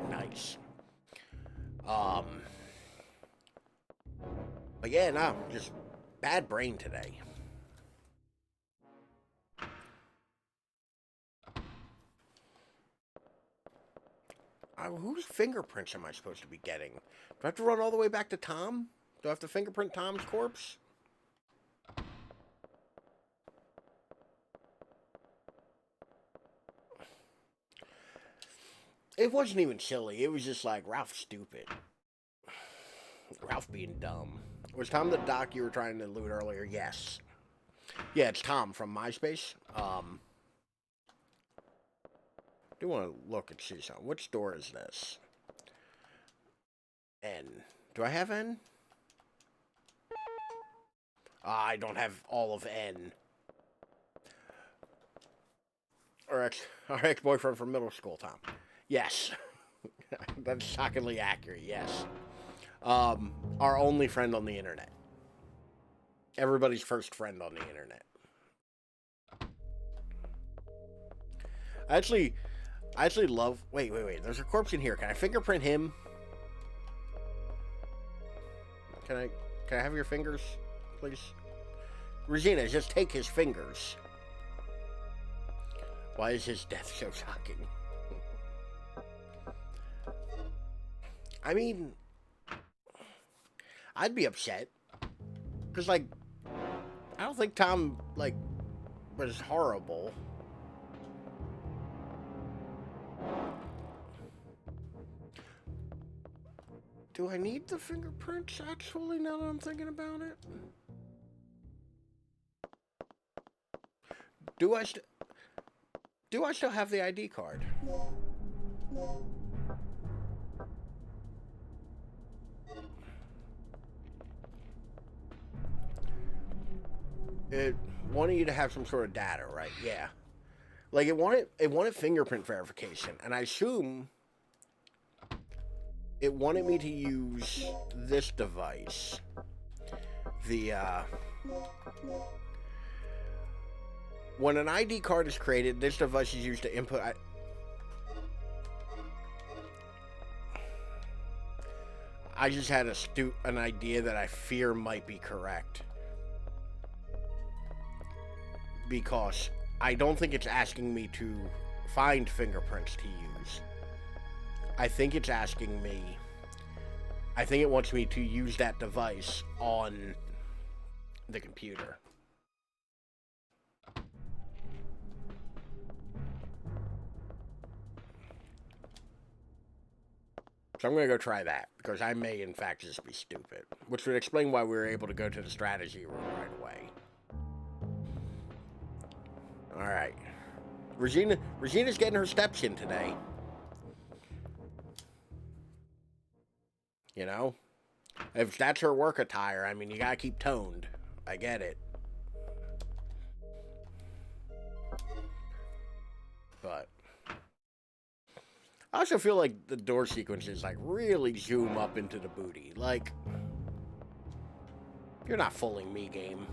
nice. But yeah, no, just bad brain today. Whose fingerprints am I supposed to be getting? Do I have to run all the way back to Tom? Do I have to fingerprint Tom's corpse? It wasn't even silly. It was just like, Ralph's stupid. Ralph being dumb. Was Tom the doc you were trying to loot earlier? Yes. Yeah, it's Tom from MySpace. Do want to look and see something. Which door is this? N. Do I have N? I don't have all of N. Our ex-boyfriend from middle school, Tom. Yes. That's shockingly accurate, yes. Our only friend on the internet. Everybody's first friend on the internet. I actually love... Wait. There's a corpse in here. Can I fingerprint him? Can I have your fingers, please? Regina, just take his fingers. Why is his death so shocking? I mean, I'd be upset. Because, like, I don't think Tom, like, was horrible. Do I need the fingerprints, actually, now that I'm thinking about it? Do I still have the ID card? It wanted you to have some sort of data, right? Yeah. Like, it wanted fingerprint verification, and I assume it wanted me to use this device. When an ID card is created, this device is used to input... I just had an idea that I fear might be correct. Because I don't think it's asking me to find fingerprints to use. I think it's asking me... I think it wants me to use that device on the computer. So I'm going to go try that, because I may, in fact, just be stupid. Which would explain why we were able to go to the strategy room right away. Alright. Regina's getting her steps in today. You know? If that's her work attire, I mean, you gotta keep toned. I get it. But... I also feel like the door sequences, like, really zoom up into the booty. Like, you're not fooling me, game.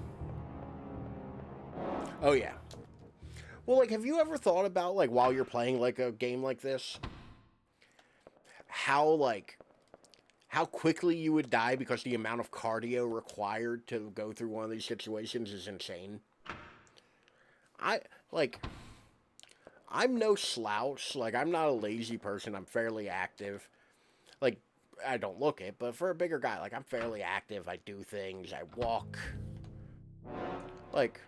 Oh, yeah. Well, like, have you ever thought about, like, while you're playing, like, a game like this, how quickly you would die because the amount of cardio required to go through one of these situations is insane? I'm no slouch. Like, I'm not a lazy person. I'm fairly active. Like, I don't look it, but for a bigger guy, like, I'm fairly active. I do things. I walk. Like,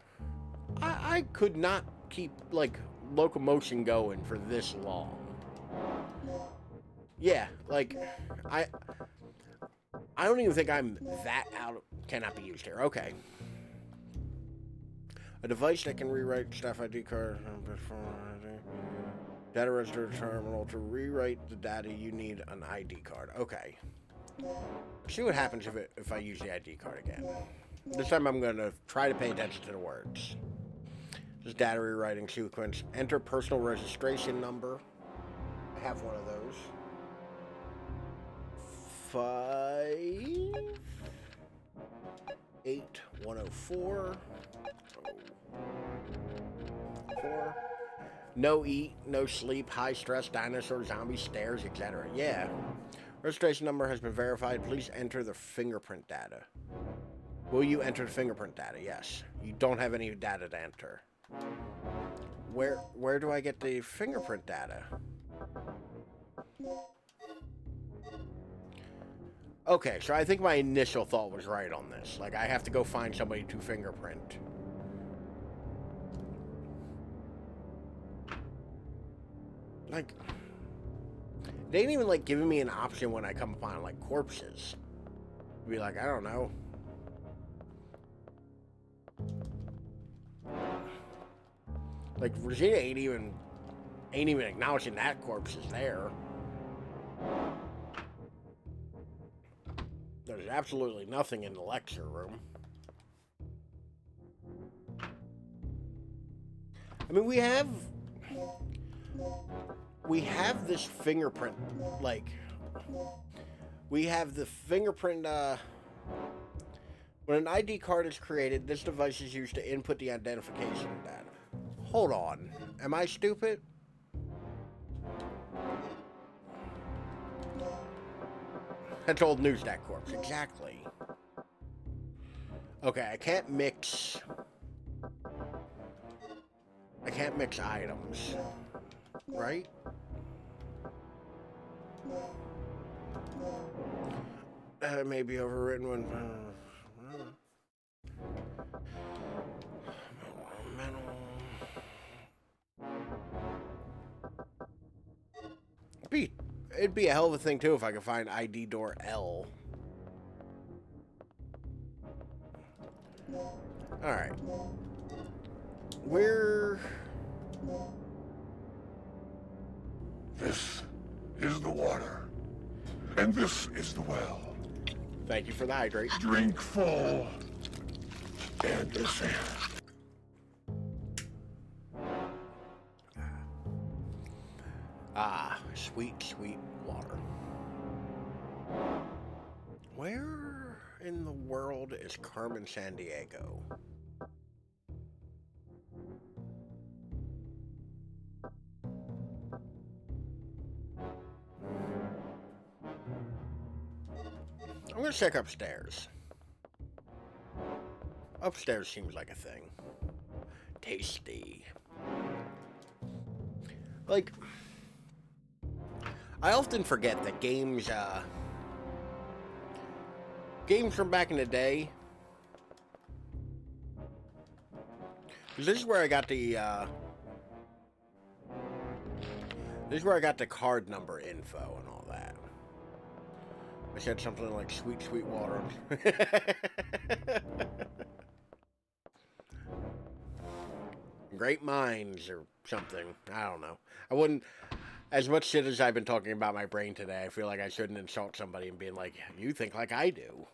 I could not keep, like, locomotion going for this long. Yeah, like, I don't even think I'm that out of... Cannot be used here. Okay. A device that can rewrite staff ID card... Data register terminal. To rewrite the data, you need an ID card. Okay. See what happens if I use the ID card again. This time I'm going to try to pay attention to the words. This is data rewriting sequence. Enter personal registration number. I have one of those. 5 8 104 4. No eat, no sleep, high stress, dinosaur, zombie, stairs, etc. Yeah. Registration number has been verified. Please enter the fingerprint data. Will you enter the fingerprint data? Yes. You don't have any data to enter. Where do I get the fingerprint data? Okay, so I think my initial thought was right on this. Like, I have to go find somebody to fingerprint. Like, they ain't even, like, giving me an option when I come upon, like, corpses. Be like, I don't know. Like, Regina ain't even acknowledging that corpse is there. There's absolutely nothing in the lecture room. I mean, we have this fingerprint, like, we have the fingerprint, when an ID card is created, this device is used to input the identification data. Hold on. Am I stupid? That's old Newsdat corpse. Exactly. Okay, I can't mix items. Right? That may be overwritten when... It'd be a hell of a thing, too, if I could find ID door L. Alright. This is the water. And this is the well. Thank you for the hydrate. Drink full. And listen. Ah, sweet, sweet water. Where in the world is Carmen Sandiego? I'm gonna check upstairs. Upstairs seems like a thing. Tasty. Like, I often forget that games from back in the day. This is where I got the card number info and all that. I said something like sweet, sweet water. Great minds or something. I don't know. I wouldn't... As much shit as I've been talking about my brain today, I feel like I shouldn't insult somebody and being like, you think like I do.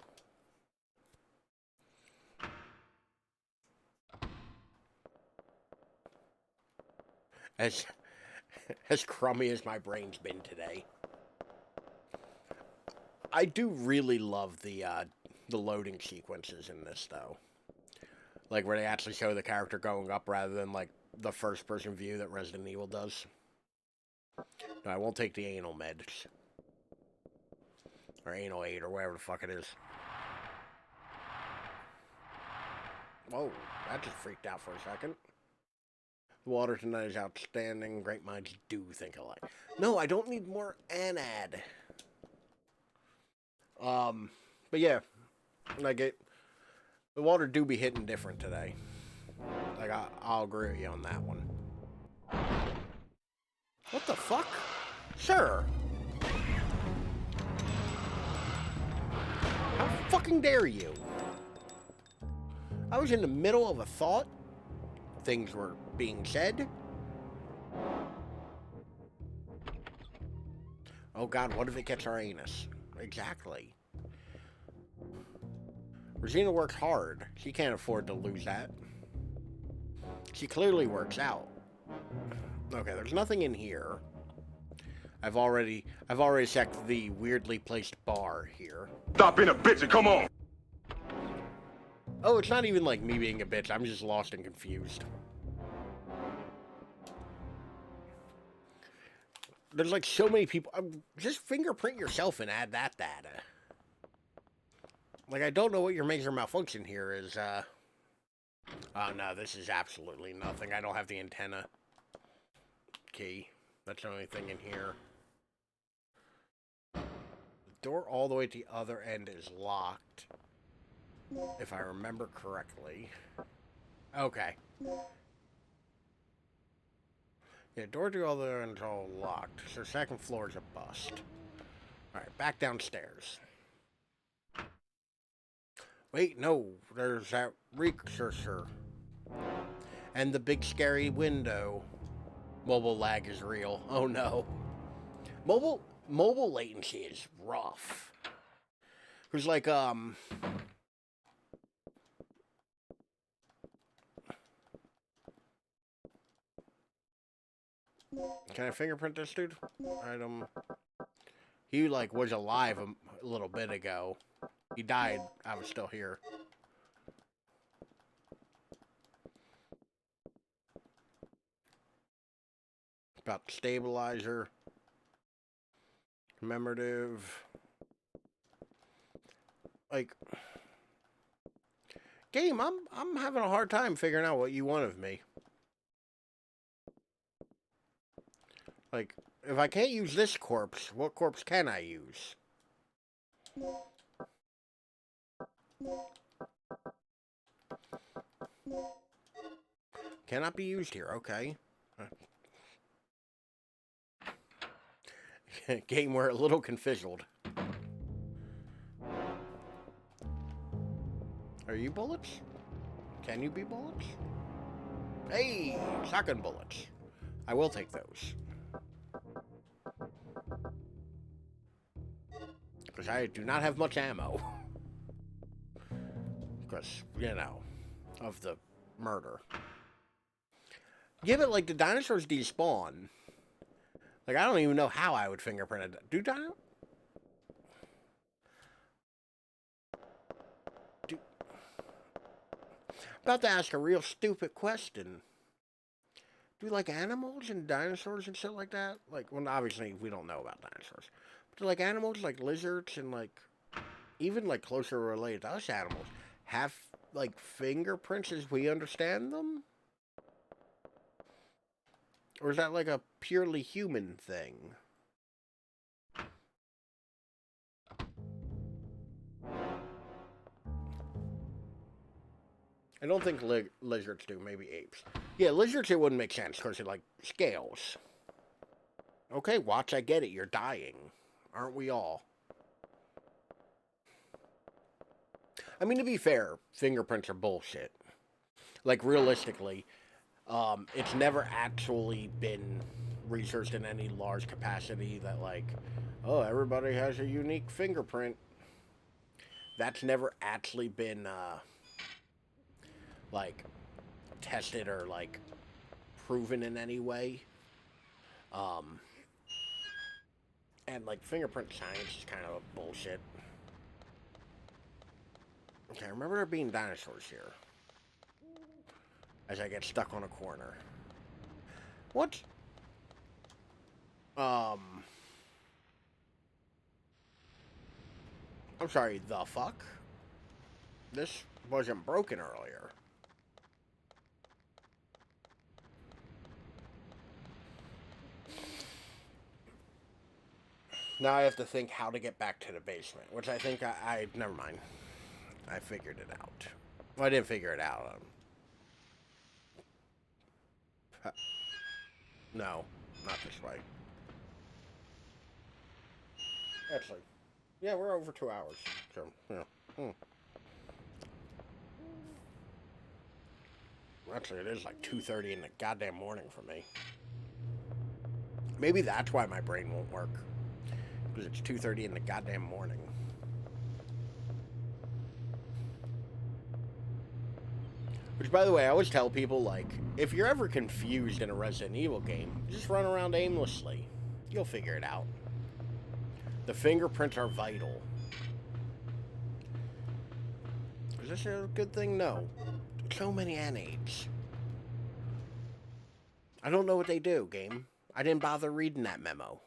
As crummy as my brain's been today. I do really love the loading sequences in this, though. Like, where they actually show the character going up rather than, like, the first-person view that Resident Evil does. No, I won't take the anal meds. Or anal aid, or whatever the fuck it is. Whoa, that just freaked out for a second. The water tonight is outstanding. Great minds do think alike. No, I don't need more anad. But yeah, like the water do be hitting different today. Like, I'll agree with you on that one. What the fuck? Sir! How fucking dare you? I was in the middle of a thought. Things were being said. Oh god, what if it gets our anus? Exactly. Regina works hard. She can't afford to lose that. She clearly works out. Okay, there's nothing in here. I've already checked the weirdly placed bar here. Stop being a bitch and come on! Oh, it's not even like me being a bitch. I'm just lost and confused. There's like so many people. Just fingerprint yourself and add that data. Like, I don't know what your major malfunction here is. Oh no, this is absolutely nothing. I don't have the antenna key. That's the only thing in here. The door all the way to the other end is locked. If I remember correctly. Okay. Yeah, door to all the other end is all locked. So second floor is a bust. Alright, back downstairs. Wait, no. There's that recursor. And the big scary window. Mobile lag is real. Oh no. Mobile latency is rough. There's like, Can I fingerprint this dude? Item. He, like, was alive a little bit ago. He died. I was still here. About the stabilizer. Commemorative. Like, game, I'm having a hard time figuring out what you want of me. Like, if I can't use this corpse, what corpse can I use? Cannot be used here, okay. Game, we're a little confizzled. Are you bullets? Can you be bullets? Hey, shotgun bullets. I will take those. Because I do not have much ammo. Because, you know, of the murder. Yeah, but like the dinosaurs despawn. Like, I don't even know how I would fingerprint it. Do dino? About to ask a real stupid question. Do like animals and dinosaurs and shit like that? Like, well, obviously we don't know about dinosaurs. But do like animals like lizards and like even like closer related to us animals have like fingerprints as we understand them? Or is that like a purely human thing? I don't think lizards do, maybe apes. Yeah, lizards, it wouldn't make sense because they're like scales. Okay, Watch, I get it, you're dying. Aren't we all? I mean, to be fair, fingerprints are bullshit. Like, realistically, it's never actually been researched in any large capacity that, like, oh, everybody has a unique fingerprint. That's never actually been, like, tested or, like, proven in any way. And, like, fingerprint science is kind of bullshit. Okay, I remember there being dinosaurs here. As I get stuck on a corner. What? I'm sorry, the fuck? This wasn't broken earlier. Now I have to think how to get back to the basement, which I think never mind. I figured it out. Well, I didn't figure it out. No, not this way. Actually, yeah, we're over 2 hours. So, yeah. Actually, it is like 2:30 in the goddamn morning for me. Maybe that's why my brain won't work. Because it's 2:30 in the goddamn morning. Which, by the way, I always tell people, like, if you're ever confused in a Resident Evil game, just run around aimlessly. You'll figure it out. The fingerprints are vital. Is this a good thing? No. So many anades. I don't know what they do, game. I didn't bother reading that memo.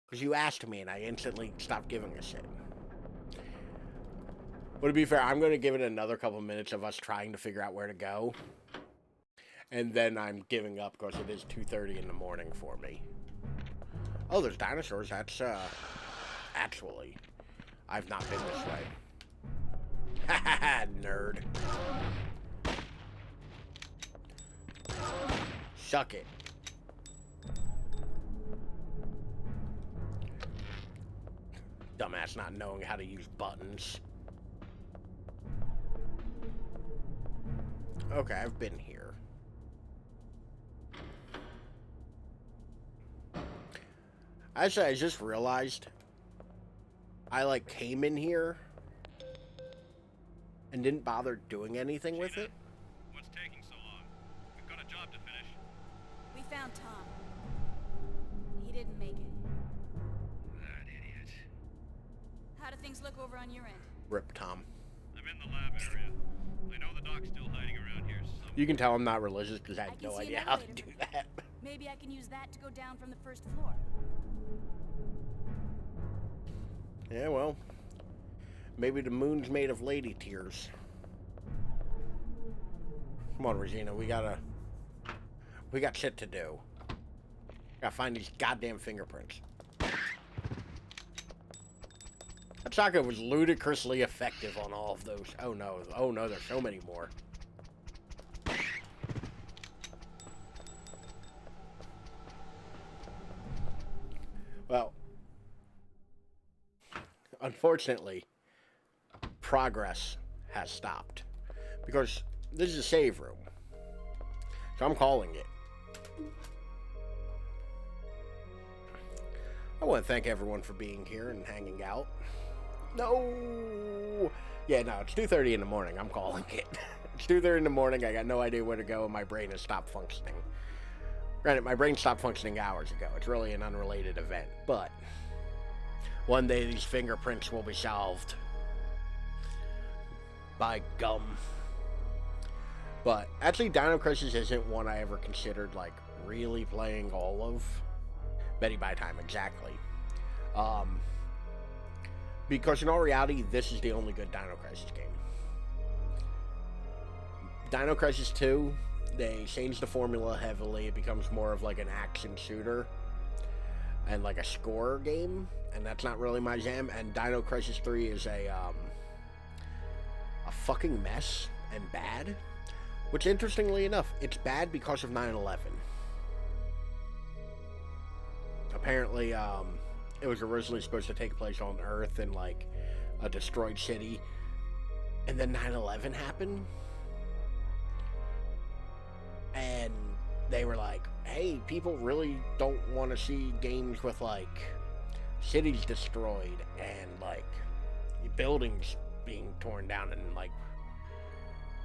Because you asked me and I instantly stopped giving a shit. But to be fair, I'm going to give it another couple minutes of us trying to figure out where to go. And then I'm giving up because it is 2:30 in the morning for me. Oh, there's dinosaurs. That's, actually, I've not been this way. Ha ha ha, nerd. Suck it. Dumbass not knowing how to use buttons. Okay, I've been here. Actually, I just realized I, like, came in here and didn't bother doing anything with it. What's taking so long? We've got a job to finish. We found Tom. He didn't make it. That idiot. How do things look over on your end? Rip Tom. I'm in the lab area. I know the doc's still hiding around here somewhere. You can tell I'm not religious because I I had can no see an idea how to elevator do from here. that. Maybe I can use that to go down from the first floor. Yeah, well, maybe the moon's made of lady tears. Come on, Regina, we got shit to do. Gotta find these goddamn fingerprints. That shotgun was ludicrously effective on all of those. Oh no, there's so many more. Well, unfortunately, progress has stopped. Because this is a save room. So I'm calling it. I want to thank everyone for being here and hanging out. No! Yeah, no, it's 2:30 in the morning. I'm calling it. It's 2:30 in the morning. I got no idea where to go, and my brain has stopped functioning. Granted, my brain stopped functioning hours ago. It's really an unrelated event. But one day these fingerprints will be solved. By gum. But actually, Dino Crisis isn't one I ever considered, like, really playing all of. Betty by time, exactly. Because in all reality, this is the only good Dino Crisis game. Dino Crisis 2, they changed the formula heavily. It becomes more of like an action shooter and like a score game, and that's not really my jam. And Dino Crisis 3 is a fucking mess and bad. Which, interestingly enough, it's bad because of 9/11. Apparently, it was originally supposed to take place on Earth in, like, a destroyed city. And then 9/11 happened. And they were like, hey, people really don't want to see games with, like, cities destroyed and, like, buildings being torn down and, like,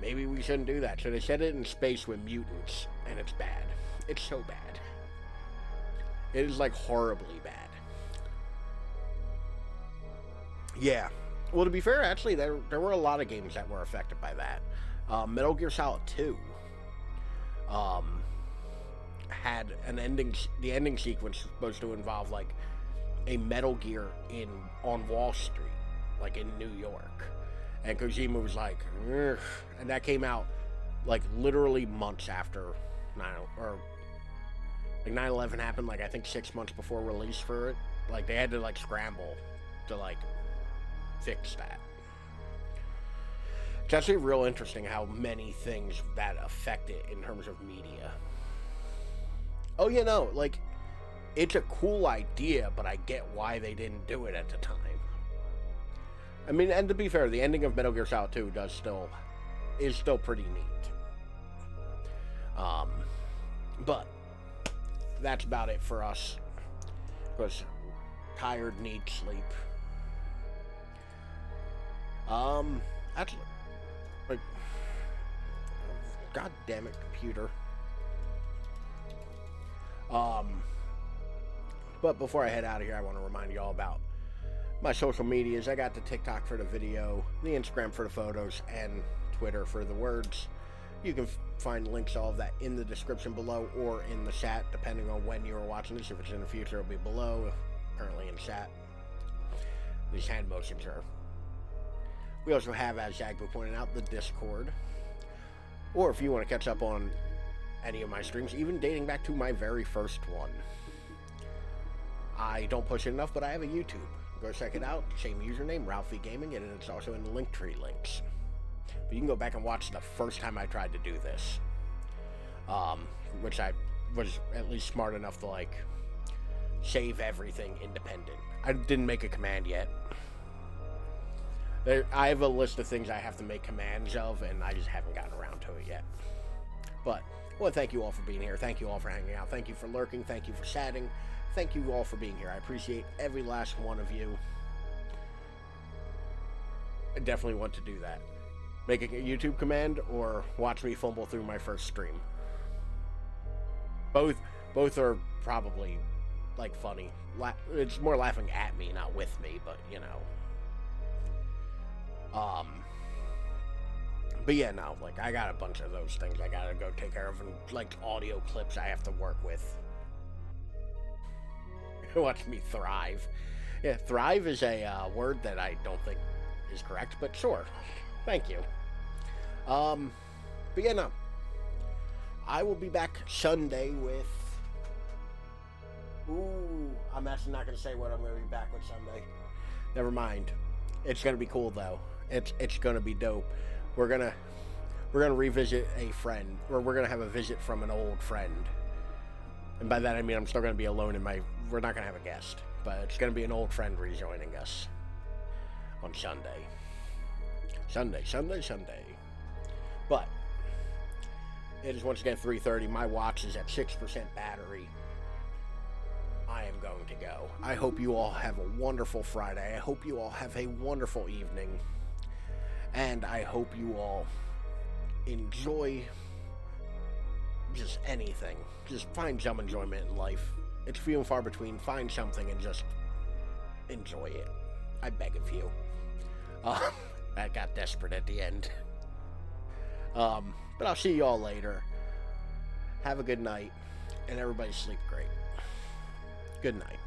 maybe we shouldn't do that. So they set it in space with mutants, and it's bad. It's so bad. It is, like, horribly bad. Yeah. Well, to be fair, actually, there were a lot of games that were affected by that. Metal Gear Solid 2 had an ending. The ending sequence was supposed to involve, like, a Metal Gear on Wall Street, like, in New York. And Kojima was like, ugh. And that came out, like, literally months after 9/11 happened, like, I think 6 months before release for it. Like, they had to, like, scramble to, like, fix that. It's actually real interesting how many things that affect it in terms of media. Oh, you know, like, it's a cool idea, but I get why they didn't do it at the time. I mean, and to be fair, the ending of Metal Gear Solid 2 is still pretty neat. But that's about it for us. Because tired, need sleep. Actually, like, god damn it, computer. But before I head out of here, I want to remind you all about my social medias. I got the TikTok for the video, the Instagram for the photos, and Twitter for the words. You can find links to all of that in the description below or in the chat, depending on when you are watching this. If it's in the future, it'll be below. Currently in chat. These hand motions are. We also have, as Zagbo pointed out, the Discord. Or if you want to catch up on any of my streams, even dating back to my very first one. I don't push it enough, but I have a YouTube. Go check it out. Same username, Ralphie Gaming, and it's also in the Linktree links. But you can go back and watch the first time I tried to do this. Which I was at least smart enough to, like, save everything independent. I didn't make a command yet. I have a list of things I have to make commands of, and I just haven't gotten around to it yet. But, well, thank you all for being here. Thank you all for hanging out. Thank you for lurking. Thank you for chatting. Thank you all for being here. I appreciate every last one of you. I definitely want to do that. Making a YouTube command or watch me fumble through my first stream. Both are probably, like, funny. It's more laughing at me, not with me, but, you know. But yeah, no, like, I got a bunch of those things I gotta go take care of, and, like, audio clips I have to work with. Watch me thrive. Yeah, thrive is a word that I don't think is correct, but sure. Thank you. But yeah, no. I will be back Sunday with... Ooh, I'm actually not going to say what I'm going to be back with Sunday. Never mind. It's going to be cool, though. It's going to be dope. We're gonna revisit a friend, or we're gonna have a visit from an old friend. And by that I mean I'm still gonna be alone in my. We're not gonna have a guest, but it's gonna be an old friend rejoining us on Sunday. Sunday. But it is once again 3:30. My watch is at 6% battery. I am going to go. I hope you all have a wonderful Friday. I hope you all have a wonderful evening. And I hope you all enjoy just anything. Just find some enjoyment in life. It's few and far between. Find something and just enjoy it. I beg of you. That got desperate at the end. But I'll see you all later. Have a good night. And everybody sleep great. Good night.